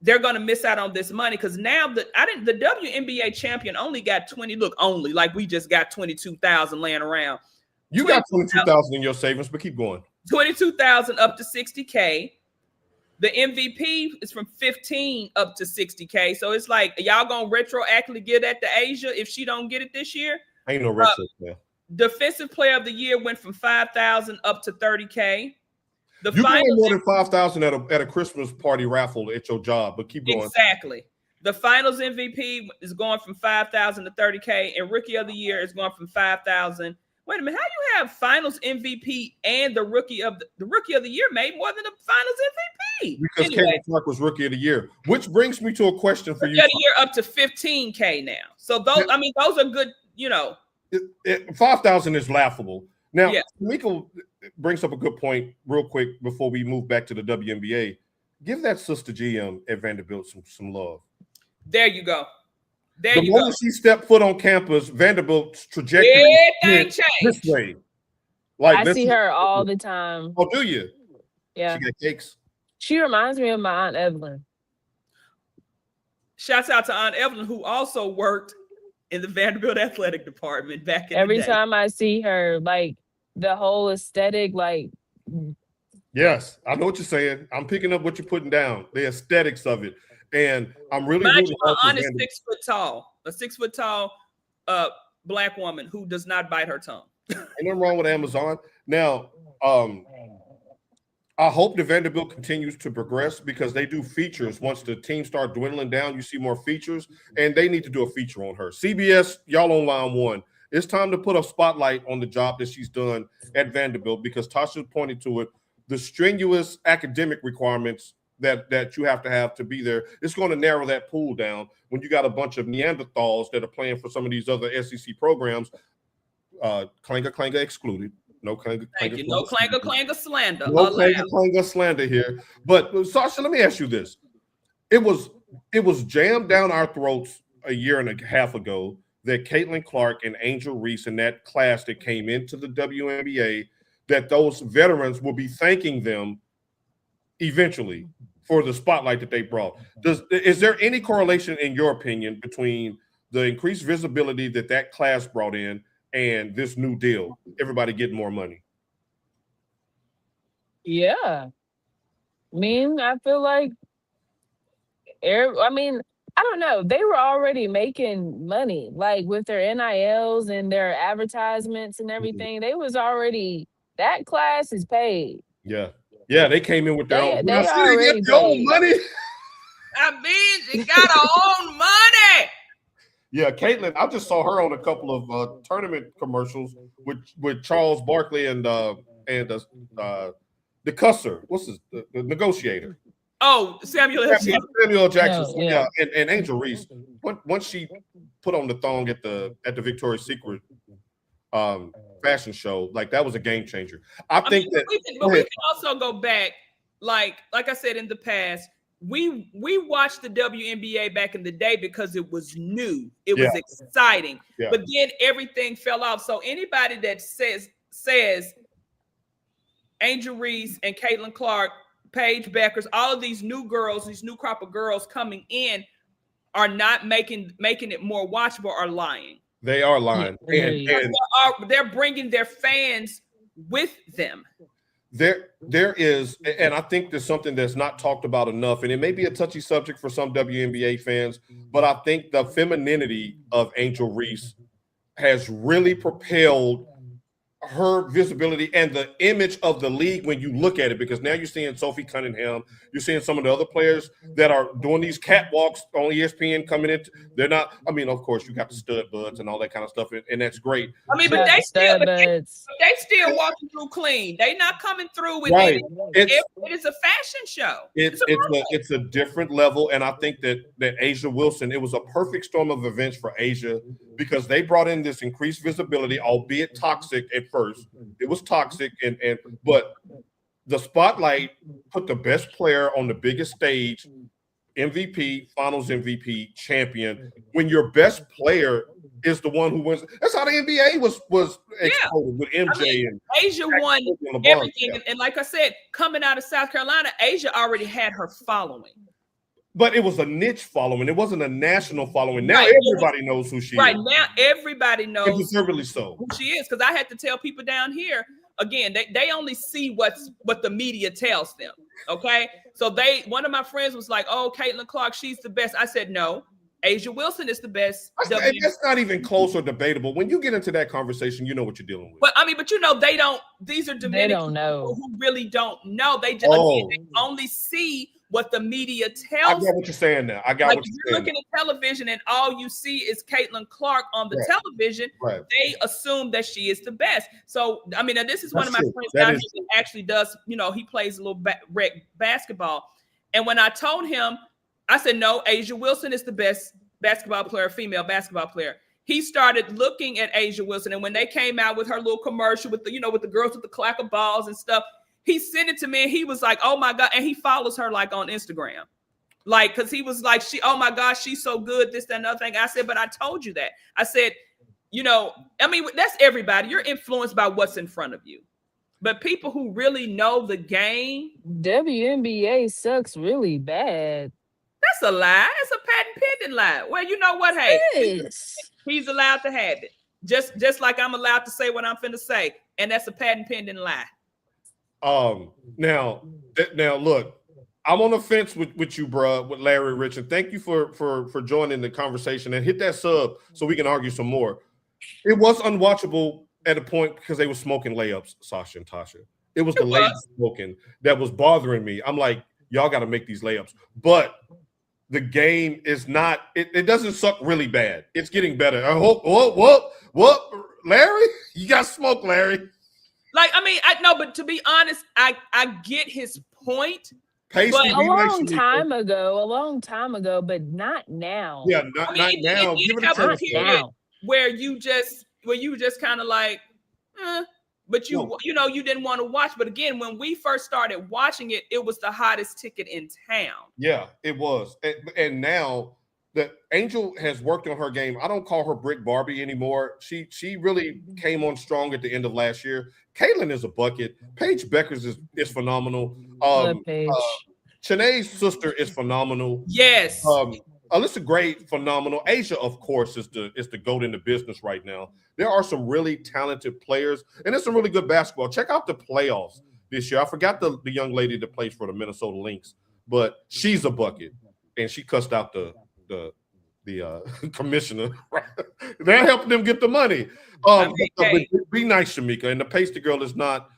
[SPEAKER 3] they're going to miss out on this money. Because now the WNBA champion only got 20, like we just got 22,000 laying around.
[SPEAKER 1] You got 22,000 in your savings, but keep going.
[SPEAKER 3] 22,000 up to 60K. The MVP is from 15 up to 60K. So it's like, y'all gonna retroactively get at the Asia if she don't get it this year?
[SPEAKER 1] Ain't no retro there.
[SPEAKER 3] Defensive Player of the Year went from 5,000 up to 30K. The
[SPEAKER 1] You can win
[SPEAKER 3] finals
[SPEAKER 1] more than 5,000 at a Christmas party raffle at your job, but keep going.
[SPEAKER 3] exactly. The Finals MVP is going from 5,000 to 30K, and Rookie of the Year is going from 5,000. Wait a minute, how you have Finals MVP and the Rookie of the Year made more than the Finals MVP?
[SPEAKER 1] Because
[SPEAKER 3] anyway,
[SPEAKER 1] Caitlin Clark was Rookie of the Year, which brings me to a question for
[SPEAKER 3] Rookie
[SPEAKER 1] you.
[SPEAKER 3] of the Year up to 15K now. So those, I mean, those are good.
[SPEAKER 1] 5,000 is laughable. Now,
[SPEAKER 3] Yeah.
[SPEAKER 1] Miko brings up a good point real quick before we move back to the WNBA. Give that sister GM at Vanderbilt some love.
[SPEAKER 3] There you go. There
[SPEAKER 1] The
[SPEAKER 3] you go.
[SPEAKER 1] moment she stepped foot on campus, Vanderbilt's trajectory
[SPEAKER 3] Everything
[SPEAKER 1] this
[SPEAKER 3] changed.
[SPEAKER 1] way. Like
[SPEAKER 2] I see her all the time.
[SPEAKER 1] Oh, do you?
[SPEAKER 2] Yeah.
[SPEAKER 1] She got cakes.
[SPEAKER 2] She reminds me of my Aunt Evelyn.
[SPEAKER 3] Shouts out to Aunt Evelyn, who also worked in the Vanderbilt athletic department back in
[SPEAKER 2] Every
[SPEAKER 3] the day.
[SPEAKER 2] time I see her, like the whole aesthetic, like
[SPEAKER 1] Yes, I know what you're saying. I'm picking up what you're putting down, the aesthetics of it. And I'm really
[SPEAKER 3] Mind
[SPEAKER 1] rooting
[SPEAKER 3] you, my
[SPEAKER 1] hard for
[SPEAKER 3] aunt is
[SPEAKER 1] Vanderbilt.
[SPEAKER 3] 6 foot tall, a 6 foot tall Black woman who does not bite her tongue.
[SPEAKER 1] Ain't nothing wrong with Amazon. Now, I hope the Vanderbilt continues to progress because they do features. Once the team start dwindling down, you see more features, and they need to do a feature on her. CBS, y'all on line one. It's time to put a spotlight on the job that she's done at Vanderbilt because Tasha pointed to it. The strenuous academic requirements that you have to be there, it's going to narrow that pool down when you got a bunch of Neanderthals that are playing for some of these other SEC programs. Clanger excluded. No clanger.
[SPEAKER 3] Thank you. No clanger slander.
[SPEAKER 1] No clanger slander here. But Sasha, let me ask you this: it was jammed down our throats a year and a half ago that Caitlin Clark and Angel Reese in that class that came into the WNBA, that those veterans will be thanking them eventually for the spotlight that they brought. Is there any correlation, in your opinion, between the increased visibility that class brought in and this new deal, everybody getting more money?
[SPEAKER 2] yeah. I feel like I don't know. They were already making money, like with their NILs and their advertisements and everything. They was already, that class is paid.
[SPEAKER 1] Yeah, they came in with their own.
[SPEAKER 2] They already
[SPEAKER 1] get their own money.
[SPEAKER 3] I mean, she got her own money.
[SPEAKER 1] Yeah, Caitlin, I just saw her on a couple of tournament commercials with Charles Barkley and the cusser. What's the negotiator?
[SPEAKER 3] Oh, Samuel L.
[SPEAKER 1] Jackson.
[SPEAKER 2] Yeah.
[SPEAKER 1] And Angel Reese. Once she put on the thong at the Victoria's Secret fashion show, like that was a game changer. I think we can
[SPEAKER 3] also go back, like I said in the past. We watched the WNBA back in the day because it was new. It was exciting. Yeah. But then everything fell off. So anybody that says Angel Reese and Caitlin Clark, Paige Beckers, all of these new girls, these new crop of girls coming in are not making it more watchable, are lying.
[SPEAKER 1] They are lying. And
[SPEAKER 3] they're bringing their fans with them.
[SPEAKER 1] There is, and I think there's something that's not talked about enough, and it may be a touchy subject for some WNBA fans, but I think the femininity of Angel Reese has really propelled her visibility and the image of the league when you look at it, because now you're seeing Sophie Cunningham, you're seeing some of the other players that are doing these catwalks on ESPN coming in. They're not, of course, you got the stud buds and all that kind of stuff, and that's great.
[SPEAKER 3] But they still walking through clean. They not coming through with it. It is a fashion show.
[SPEAKER 1] It's a different level, and I think that Asia Wilson, it was a perfect storm of events for Asia because they brought in this increased visibility, albeit toxic at first. It was toxic, but the spotlight put the best player on the biggest stage, MVP, finals MVP, champion. When your best player is the one who wins, that's how the NBA was exploded with MJ. And
[SPEAKER 3] Asia won everything. And like I said, coming out of South Carolina, Asia already had her following.
[SPEAKER 1] But it was a niche following. It wasn't a national following. Now everybody knows who she is.
[SPEAKER 3] Right now, everybody knows.
[SPEAKER 1] And deservedly so.
[SPEAKER 3] Who she is. Because I had to tell people down here, again, they only see what the media tells them. Okay? So one of my friends was like, oh, Caitlin Clark, she's the best. I said, no. Asia Wilson is the best.
[SPEAKER 1] That's not even close or debatable. When you get into that conversation, you know what you're dealing with.
[SPEAKER 3] But I mean, but they don't. These are Dominican people who really don't know. They just again, they only see what the media tells.
[SPEAKER 1] I get what you're saying now. I got what you're saying.
[SPEAKER 3] You're looking at television and all you see is Caitlin Clark on the television.
[SPEAKER 1] Right.
[SPEAKER 3] They assume that she is the best. So I mean, this is one of my friends down here that actually does. He plays a little rec basketball. And when I told him, I said, no, Asia Wilson is the best basketball player, female basketball player. He started looking at Asia Wilson, and when they came out with her little commercial with the, with the girls with the clacker balls and stuff. He sent it to me and he was like, oh my God. And he follows her like on Instagram. Like, cause he was like, oh my gosh, she's so good. This, that, and other thing. I said, but I told you that. I said, I mean, that's everybody. You're influenced by what's in front of you. But people who really know the game.
[SPEAKER 2] WNBA sucks really bad.
[SPEAKER 3] That's a lie. It's a patent pending lie. Well, you know what? Hey, he's allowed to have it. Just like I'm allowed to say what I'm finna say. And that's a patent pending lie.
[SPEAKER 1] Now look, I'm on the fence with you, bro, with Larry Rich, and thank you for joining the conversation, and hit that sub so we can argue some more. It was unwatchable at a point because they were smoking layups, Sasha and Tasha. It was the layup smoking that was bothering me. I'm like, y'all got to make these layups, but the game is not. It doesn't suck really bad. It's getting better. I hope. What, Larry? You got smoked, Larry.
[SPEAKER 3] Like, I mean, I know, but to be honest, I get his point.
[SPEAKER 2] But a long time ago, but not now.
[SPEAKER 1] Yeah, not now. Give it a
[SPEAKER 3] period where you just kind of like, but you didn't want to watch. But again, when we first started watching it, it was the hottest ticket in town.
[SPEAKER 1] Yeah, it was. And now that Angel has worked on her game. I don't call her Brick Barbie anymore. She really came on strong at the end of last year. Caitlin is a bucket. Paige Beckers is phenomenal. Chanae's sister is phenomenal.
[SPEAKER 3] Yes.
[SPEAKER 1] Alyssa Gray, phenomenal. Asia, of course, is the GOAT in the business right now. There are some really talented players, and it's some really good basketball. Check out the playoffs this year. I forgot the young lady that plays for the Minnesota Lynx, but she's a bucket, and she cussed out the commissioner. They're helping them get the money. But be nice, Shamika. And the Pasty girl is not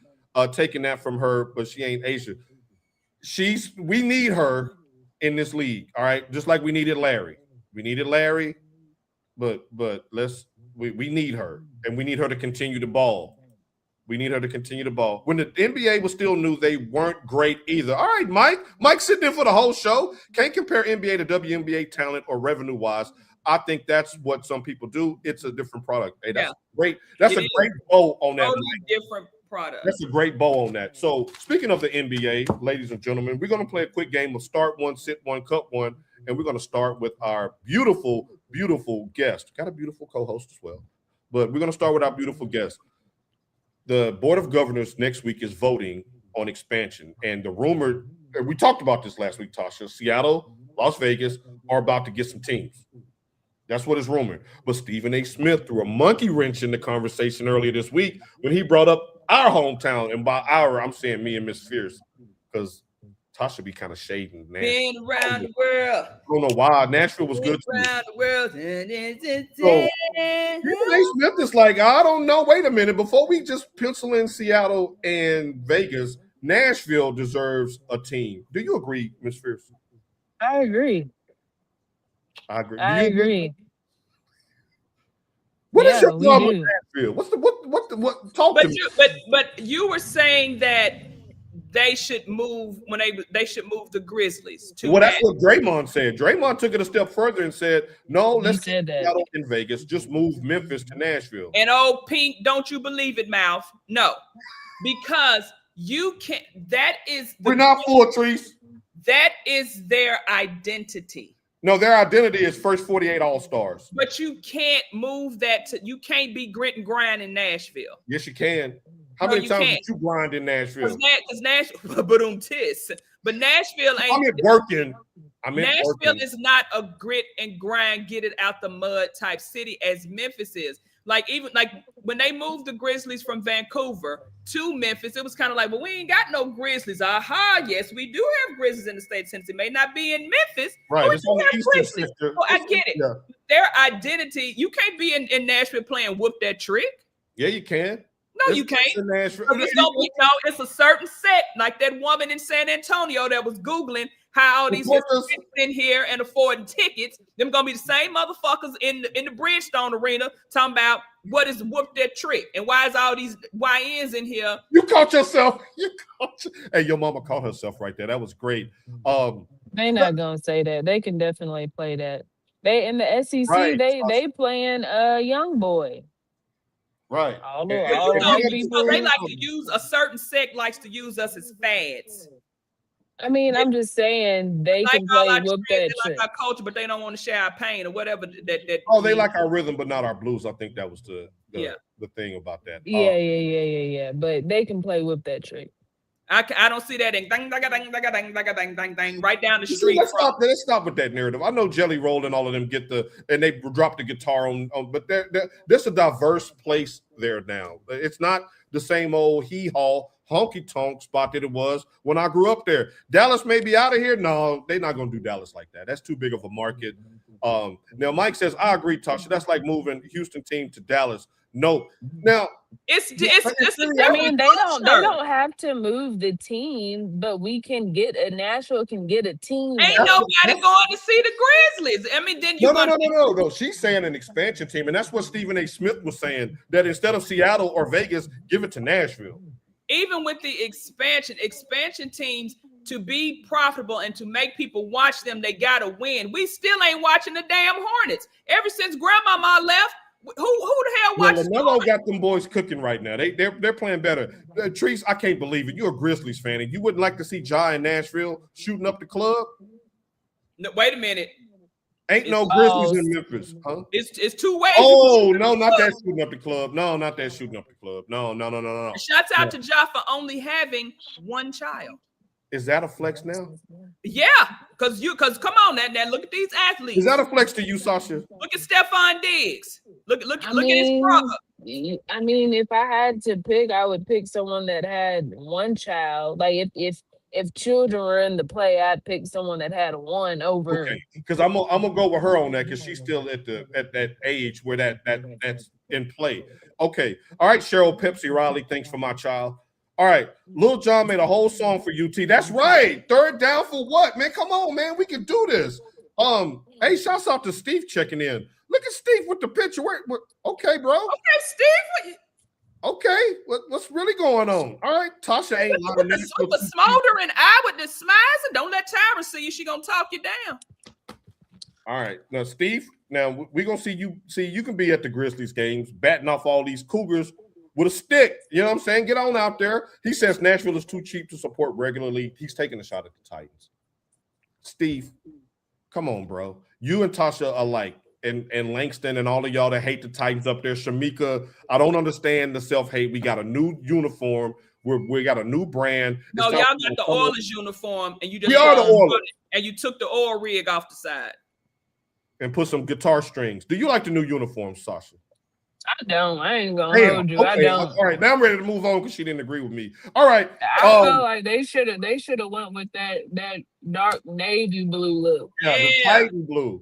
[SPEAKER 1] taking that from her, but she ain't Asia. We need her in this league, all right? Just like we needed Larry. We needed Larry, but we need her, and we need her to continue to ball. We need her to continue to ball. When the NBA was still new, they weren't great either. All right, Mike. Mike's sitting there for the whole show. Can't compare NBA to WNBA talent or revenue-wise. I think that's what some people do. It's a different product. Hey, that's great. That's a great bow on that.
[SPEAKER 3] Totally different product.
[SPEAKER 1] That's a great bow on that. So speaking of the NBA, ladies and gentlemen, we're going to play a quick game of start one, sit one, cut one, and we're going to start with our beautiful, beautiful guest. Got a beautiful co-host as well, but we're going to start with our beautiful guest. The Board of Governors next week is voting on expansion, and the rumor, we talked about this last week, Tasha, Seattle, Las Vegas are about to get some teams. That's what is rumored. But Stephen A. Smith threw a monkey wrench in the conversation earlier this week when he brought up our hometown. And by our, I'm saying me and Miss Fierce, because Tasha be kind of shading.
[SPEAKER 3] Been around the world.
[SPEAKER 1] I don't know why. Nashville was good.
[SPEAKER 3] Around the world.
[SPEAKER 1] So, Stephen A. Smith is like, I don't know. Wait a minute. Before we just pencil in Seattle and Vegas, Nashville deserves a team. Do you agree, Miss Fierce?
[SPEAKER 2] I agree.
[SPEAKER 1] I agree.
[SPEAKER 2] I agree.
[SPEAKER 1] What is your problem with Nashville? What talk to me.
[SPEAKER 3] But you were saying that they should move they should move the Grizzlies to
[SPEAKER 1] that's what Draymond said. Draymond took it a step further and said, no, let's get Seattle in Vegas. Just move Memphis to Nashville.
[SPEAKER 3] And Pink, don't you believe it, mouth? No. Because you can't,
[SPEAKER 1] we're not full trees.
[SPEAKER 3] That is their identity.
[SPEAKER 1] No, their identity is first 48 All-Stars.
[SPEAKER 3] But you can't move that you can't be grit and grind in Nashville.
[SPEAKER 1] Yes, you can. How many times did you grind in Nashville?
[SPEAKER 3] Because Nashville, but Nashville ain't.
[SPEAKER 1] I mean, working.
[SPEAKER 3] Nashville is not a grit and grind, get it out the mud type city as Memphis is. Like even like when they moved the Grizzlies from Vancouver to Memphis, it was kind of like, well, we ain't got no Grizzlies. Aha, yes, we do have Grizzlies in the state of Tennessee. May not be in Memphis,
[SPEAKER 1] Right.
[SPEAKER 3] but we
[SPEAKER 1] It's
[SPEAKER 3] do
[SPEAKER 1] on the
[SPEAKER 3] have
[SPEAKER 1] eastern
[SPEAKER 3] Grizzlies.
[SPEAKER 1] sector.
[SPEAKER 3] Oh, I get it.
[SPEAKER 1] Yeah.
[SPEAKER 3] Their identity, you can't be in Nashville playing whoop that trick.
[SPEAKER 1] Yeah, you can.
[SPEAKER 3] No, you can't.
[SPEAKER 1] In Nashville.
[SPEAKER 3] It's, it's a certain set, like that woman in San Antonio that was Googling how all these in here and affording tickets. Them gonna be the same motherfuckers in the Bridgestone Arena talking about what is whoop that trick and why is all these YNs in here.
[SPEAKER 1] You caught yourself. Hey, your mama caught herself right there. That was great.
[SPEAKER 2] They not gonna say that. They can definitely play that. They in the SEC.
[SPEAKER 1] Right.
[SPEAKER 2] They playing young boy.
[SPEAKER 1] Right.
[SPEAKER 2] All
[SPEAKER 3] They like to use a certain sect likes to use us as fads.
[SPEAKER 2] I mean, I'm just saying they can play whoop that trick.
[SPEAKER 3] Like our culture, but they don't want to share our pain or whatever.
[SPEAKER 1] They like our rhythm, but not our blues. I think that was the thing about that.
[SPEAKER 2] Yeah. But they can play whoop that trick.
[SPEAKER 3] I don't see that in right down the street.
[SPEAKER 1] Let's stop with that narrative. I know Jelly Roll and all of them and they drop the guitar on but there's a diverse place there now. It's not the same old hee-haw honky tonk spot that it was when I grew up there. Dallas may be out of here. No, they're not gonna do Dallas like that. That's too big of a market. Now Mike says, I agree, Tasha. That's like moving Houston team to Dallas. No. Now
[SPEAKER 2] I mean, they don't have to move the team, but Nashville can get a team.
[SPEAKER 3] Ain't nobody going to see the Grizzlies. I mean, then you
[SPEAKER 1] No. She's saying an expansion team, and that's what Stephen A. Smith was saying, that instead of Seattle or Vegas, give it to Nashville.
[SPEAKER 3] Even with the expansion teams, to be profitable and to make people watch them, they gotta win. We still ain't watching the damn Hornets. Ever since Grandmama left, who the hell watches?
[SPEAKER 1] LaMelo got them boys cooking right now. They're playing better. Treese, I can't believe it. You're a Grizzlies fan, and you wouldn't like to see Ja in Nashville shooting up the club?
[SPEAKER 3] No, wait a minute.
[SPEAKER 1] Ain't no Grizzlies in Memphis, huh?
[SPEAKER 3] It's two ways.
[SPEAKER 1] Oh, no, not that shooting up the club. No, not that shooting up the club. No.
[SPEAKER 3] Shouts out to Ja for only having one child.
[SPEAKER 1] Is that a flex now?
[SPEAKER 3] Yeah, because come on now, look at these athletes.
[SPEAKER 1] Is that a flex to you, Sasha?
[SPEAKER 3] Look at Stephon Diggs. Look at his brother.
[SPEAKER 2] I mean, if I had to pick, I would pick someone that had one child. Like if children were in the play, I'd pick someone that had one over.
[SPEAKER 1] Okay, because I'm gonna go with her on that because she's still at that age where that's in play. Okay, all right, Cheryl Pepsi Riley, thanks for my child. All right, Lil Jon made a whole song for UT. That's right. Third down for what, man? Come on, man. We can do this. Hey, shouts out to Steve checking in. Look at Steve with the picture. Okay, bro.
[SPEAKER 3] Okay, Steve.
[SPEAKER 1] Okay, what's really going on? All right, Tasha ain't
[SPEAKER 3] with the smoldering eye with the smiles, and don't let Tyra see you. She gonna talk you down.
[SPEAKER 1] All right, now Steve. Now we're gonna see you. See, you can be at the Grizzlies games, batting off all these Cougars with a stick. You know what I'm saying? Get on out there. He says Nashville is too cheap to support regularly. He's taking a shot at the Titans. Steve, come on, bro. You and Tasha are like, and Langston and all of y'all that hate the Titans up there. Shamika, I don't understand the self-hate. We got a new uniform. We got a new brand.
[SPEAKER 3] No, y'all got the Oilers uniform, and you just and you took the oil rig off the side.
[SPEAKER 1] And put some guitar strings. Do you like the new uniform, Sasha?
[SPEAKER 2] I don't. I ain't gonna hold you. Okay. I don't.
[SPEAKER 1] All right, now I'm ready to move on because she didn't agree with me. All right.
[SPEAKER 2] I feel like they should have went with that dark navy blue look.
[SPEAKER 1] Yeah, the Titan blue.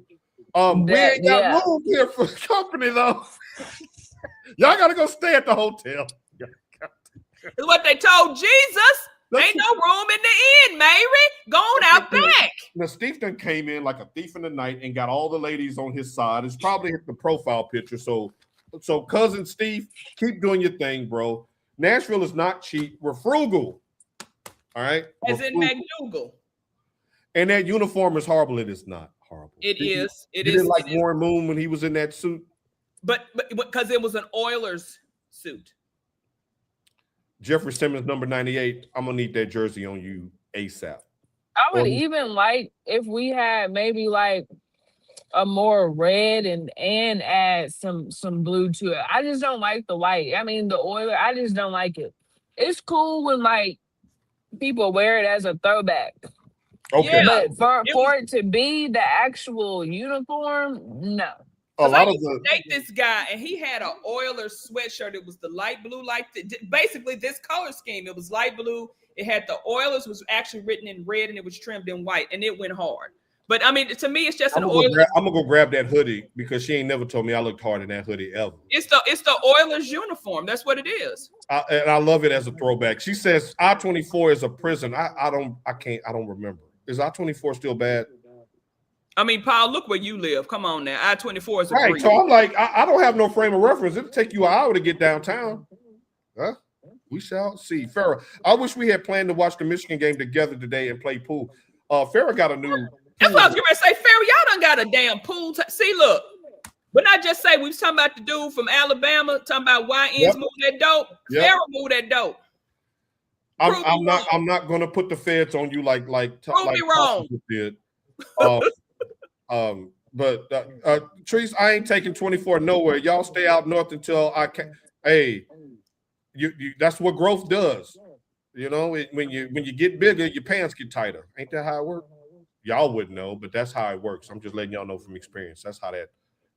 [SPEAKER 1] We ain't got room here for company though. Y'all gotta go stay at the hotel.
[SPEAKER 3] It's what they told Jesus. Ain't no room in the inn, Mary. Going out back.
[SPEAKER 1] Now, Steve done came in like a thief in the night and got all the ladies on his side. It's probably hit the profile picture. So cousin Steve, keep doing your thing, bro. Nashville is not cheap. We're frugal. All right.
[SPEAKER 3] As in McDougal.
[SPEAKER 1] And that uniform is horrible. It is not horrible.
[SPEAKER 3] It is.
[SPEAKER 1] It is like Warren Moon when he was in that suit.
[SPEAKER 3] But because it was an Oilers suit.
[SPEAKER 1] Jeffrey Simmons, number 98. I'm gonna need that jersey on you ASAP.
[SPEAKER 2] I would even like if we had maybe like a more red and add some blue to it. I just don't like the white. I mean, the Oiler, I just don't like it. It's cool when like people wear it as a throwback.
[SPEAKER 1] Okay.
[SPEAKER 2] Yeah, but for it to be the actual uniform, no.
[SPEAKER 1] a lot
[SPEAKER 3] I
[SPEAKER 1] of
[SPEAKER 3] used to
[SPEAKER 1] the
[SPEAKER 3] date this guy, and he had an Oilers sweatshirt. It was the light blue, basically this color scheme. It was light blue. It had the Oilers was actually written in red, and it was trimmed in white, and it went hard. But I mean, to me, it's just
[SPEAKER 1] I'm
[SPEAKER 3] an
[SPEAKER 1] gonna,
[SPEAKER 3] Oilers.
[SPEAKER 1] I'm gonna go grab that hoodie because she ain't never told me I looked hard in that hoodie ever.
[SPEAKER 3] It's the Oilers uniform. That's what it is.
[SPEAKER 1] And I love it as a throwback. She says I-24 is a prison. I don't remember. Is I-24 still bad?
[SPEAKER 3] I mean, Paul, look where you live. Come on now. I-24 is a
[SPEAKER 1] Right.
[SPEAKER 3] breeze.
[SPEAKER 1] So I'm like, I don't have no frame of reference. It'll take you an hour to get downtown. Huh? We shall see. Farrah, I wish we had planned to watch the Michigan game together today and play pool. Farrah got a new.
[SPEAKER 3] That's what I was going to say. Farrah, y'all done got a damn pool. See, look. But not just say we was talking about the dude from Alabama, talking about YNs move that dope.
[SPEAKER 1] Yep.
[SPEAKER 3] Farrah move that dope.
[SPEAKER 1] I'm not going to put the feds on you like
[SPEAKER 3] Prove me wrong.
[SPEAKER 1] Did. But Trees, I ain't taking 24 nowhere. Y'all stay out north until I can. Hey, you that's what growth does. You know, when you get bigger, your pants get tighter. Ain't that how it works? Y'all wouldn't know, but that's how it works. I'm just letting y'all know from experience. That's how that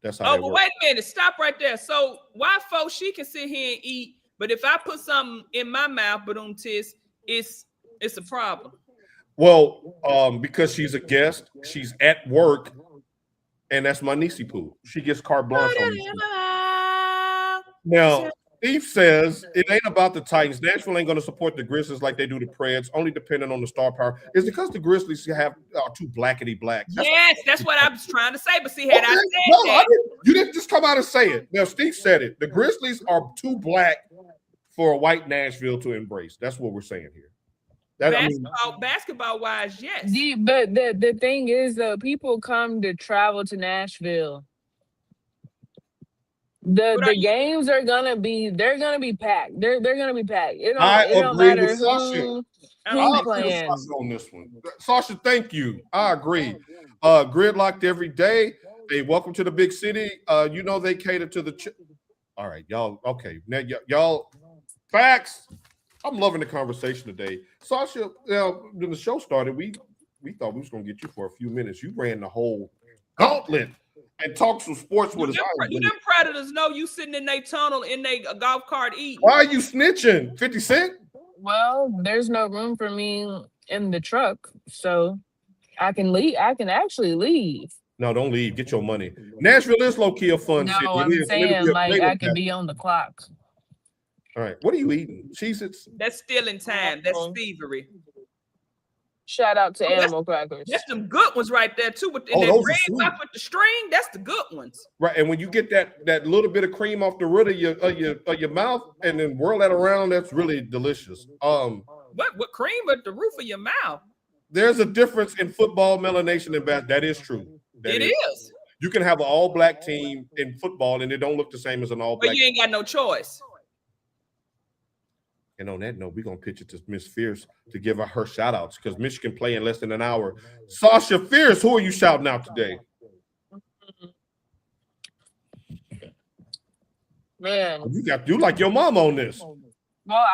[SPEAKER 1] works.
[SPEAKER 3] Wait a minute. Stop right there. So why folks she can sit here and eat, but if I put something in my mouth, but on tis, it's a problem.
[SPEAKER 1] Well, because she's a guest, she's at work, and that's my niecey poo. She gets carte blanche on me. Now, Steve says it ain't about the Titans. Nashville ain't going to support the Grizzlies like they do the Preds, only depending on the star power. It's because the Grizzlies are too blackety black.
[SPEAKER 3] That's what I was trying to say. But see, had I said that,
[SPEAKER 1] you didn't just come out and say it. Now, Steve said it. The Grizzlies are too black for a white Nashville to embrace. That's what we're saying here.
[SPEAKER 3] Basketball wise, yes.
[SPEAKER 2] But the thing is, though, people come to travel to Nashville. The games are gonna be packed. They're gonna be packed. It don't matter who's playing
[SPEAKER 1] on this one. Sasha, thank you. I agree. Gridlocked every day. Hey, welcome to the big city. You know they cater to the. All right, y'all. Okay, now y'all. Facts. I'm loving the conversation today, Sasha. When the show started, we thought we was gonna get you for a few minutes. You ran the whole gauntlet. And talk some sports with us.
[SPEAKER 3] Them predators know you sitting in their tunnel in their golf cart eating.
[SPEAKER 1] Why are you snitching? 50 Cent?
[SPEAKER 2] Well, there's no room for me in the truck, so I can leave. I can actually leave.
[SPEAKER 1] No, don't leave. Get your money. Nashville is low-key a fun city.
[SPEAKER 2] No, I'm saying like I can be on the clock.
[SPEAKER 1] All right. What are you eating? Cheez-Its?
[SPEAKER 3] That's still in time. That's thievery.
[SPEAKER 2] Shout out to Animal Crackers.
[SPEAKER 3] That's some good ones right there too. With that red top with the string, that's the good ones.
[SPEAKER 1] Right, and when you get that little bit of cream off the root of your mouth and then whirl that around, that's really delicious.
[SPEAKER 3] What cream at the roof of your mouth?
[SPEAKER 1] There's a difference in football, melanation, and basketball. That is true.
[SPEAKER 3] It is.
[SPEAKER 1] You can have an all-black team in football, and it don't look the same as an all-black.
[SPEAKER 3] But you ain't got no choice.
[SPEAKER 1] And on that note, we're going to pitch it to Miss Fierce to give her shout-outs because Michigan play in less than an hour. Sasha Fierce, who are you shouting out today?
[SPEAKER 2] Man.
[SPEAKER 1] You like your mom on this.
[SPEAKER 2] Well,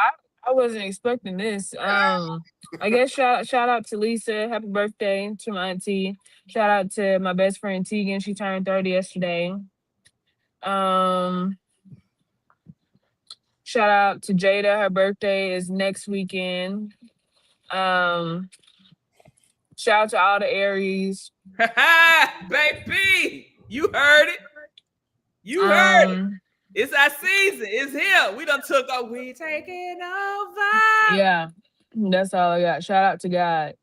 [SPEAKER 2] I wasn't expecting this. I guess shout out to Lisa. Happy birthday to my auntie. Shout out to my best friend Tegan. She turned 30 yesterday. Shout out to Jada. Her birthday is next weekend. Shout out to all the Aries.
[SPEAKER 3] Baby, you heard it. You heard it. It's our season. It's here. We done took over. We taking over.
[SPEAKER 2] Yeah, that's all I got. Shout out to God.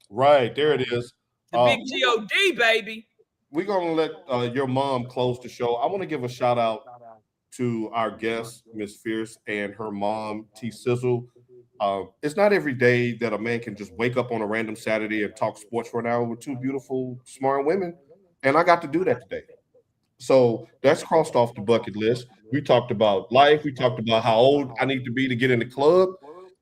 [SPEAKER 1] Right, there it is.
[SPEAKER 3] The big G-O-D, baby.
[SPEAKER 1] We're going to let your mom close the show. I want to give a shout out to our guest, Miss Fierce, and her mom, T Sizzle. It's not every day that a man can just wake up on a random Saturday and talk sports for an hour with two beautiful, smart women. And I got to do that today. So that's crossed off the bucket list. We talked about life. We talked about how old I need to be to get in the club.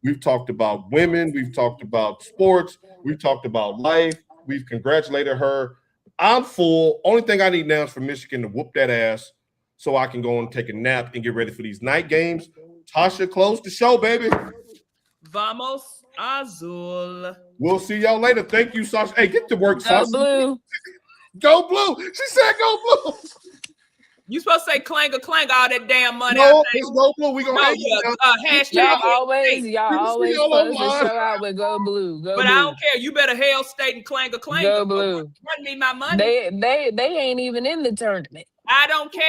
[SPEAKER 1] We've talked about women. We've talked about sports. We've talked about life. We've congratulated her. I'm full. Only thing I need now is for Michigan to whoop that ass so I can go and take a nap and get ready for these night games. Tasha, close the show, baby.
[SPEAKER 3] Vamos Azul.
[SPEAKER 1] We'll see y'all later. Thank you, Sasha. Hey, get to work,
[SPEAKER 2] Go
[SPEAKER 1] Sasha.
[SPEAKER 2] Blue.
[SPEAKER 1] Go Blue. She said go Blue.
[SPEAKER 3] You supposed to say clanger, all that damn money.
[SPEAKER 1] No, it's Go Blue. We gonna
[SPEAKER 3] No,
[SPEAKER 1] hang
[SPEAKER 3] yeah,
[SPEAKER 1] it
[SPEAKER 3] hashtag
[SPEAKER 1] down.
[SPEAKER 2] Y'all
[SPEAKER 3] State.
[SPEAKER 1] You
[SPEAKER 2] always
[SPEAKER 1] see all
[SPEAKER 2] supposed to
[SPEAKER 1] online.
[SPEAKER 2] show out with Go Blue. Go
[SPEAKER 3] But
[SPEAKER 2] Blue.
[SPEAKER 3] I don't care. You better Hail State and clanger.
[SPEAKER 2] Go Blue.
[SPEAKER 3] Run me my money.
[SPEAKER 2] They ain't even in the tournament.
[SPEAKER 3] I don't care.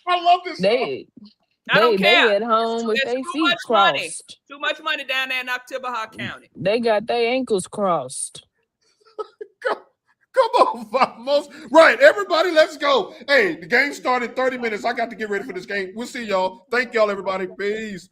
[SPEAKER 1] I love this.
[SPEAKER 2] They
[SPEAKER 3] don't care.
[SPEAKER 2] at home with
[SPEAKER 3] There's
[SPEAKER 2] their
[SPEAKER 3] too
[SPEAKER 2] feet
[SPEAKER 3] much money.
[SPEAKER 2] crossed.
[SPEAKER 3] Too much money down there in Oktibbeha County.
[SPEAKER 2] They got their ankles crossed.
[SPEAKER 1] Come on, Vamos. Right, everybody, let's go. Hey, the game started 30 minutes. I got to get ready for this game. We'll see y'all. Thank y'all, everybody. Peace.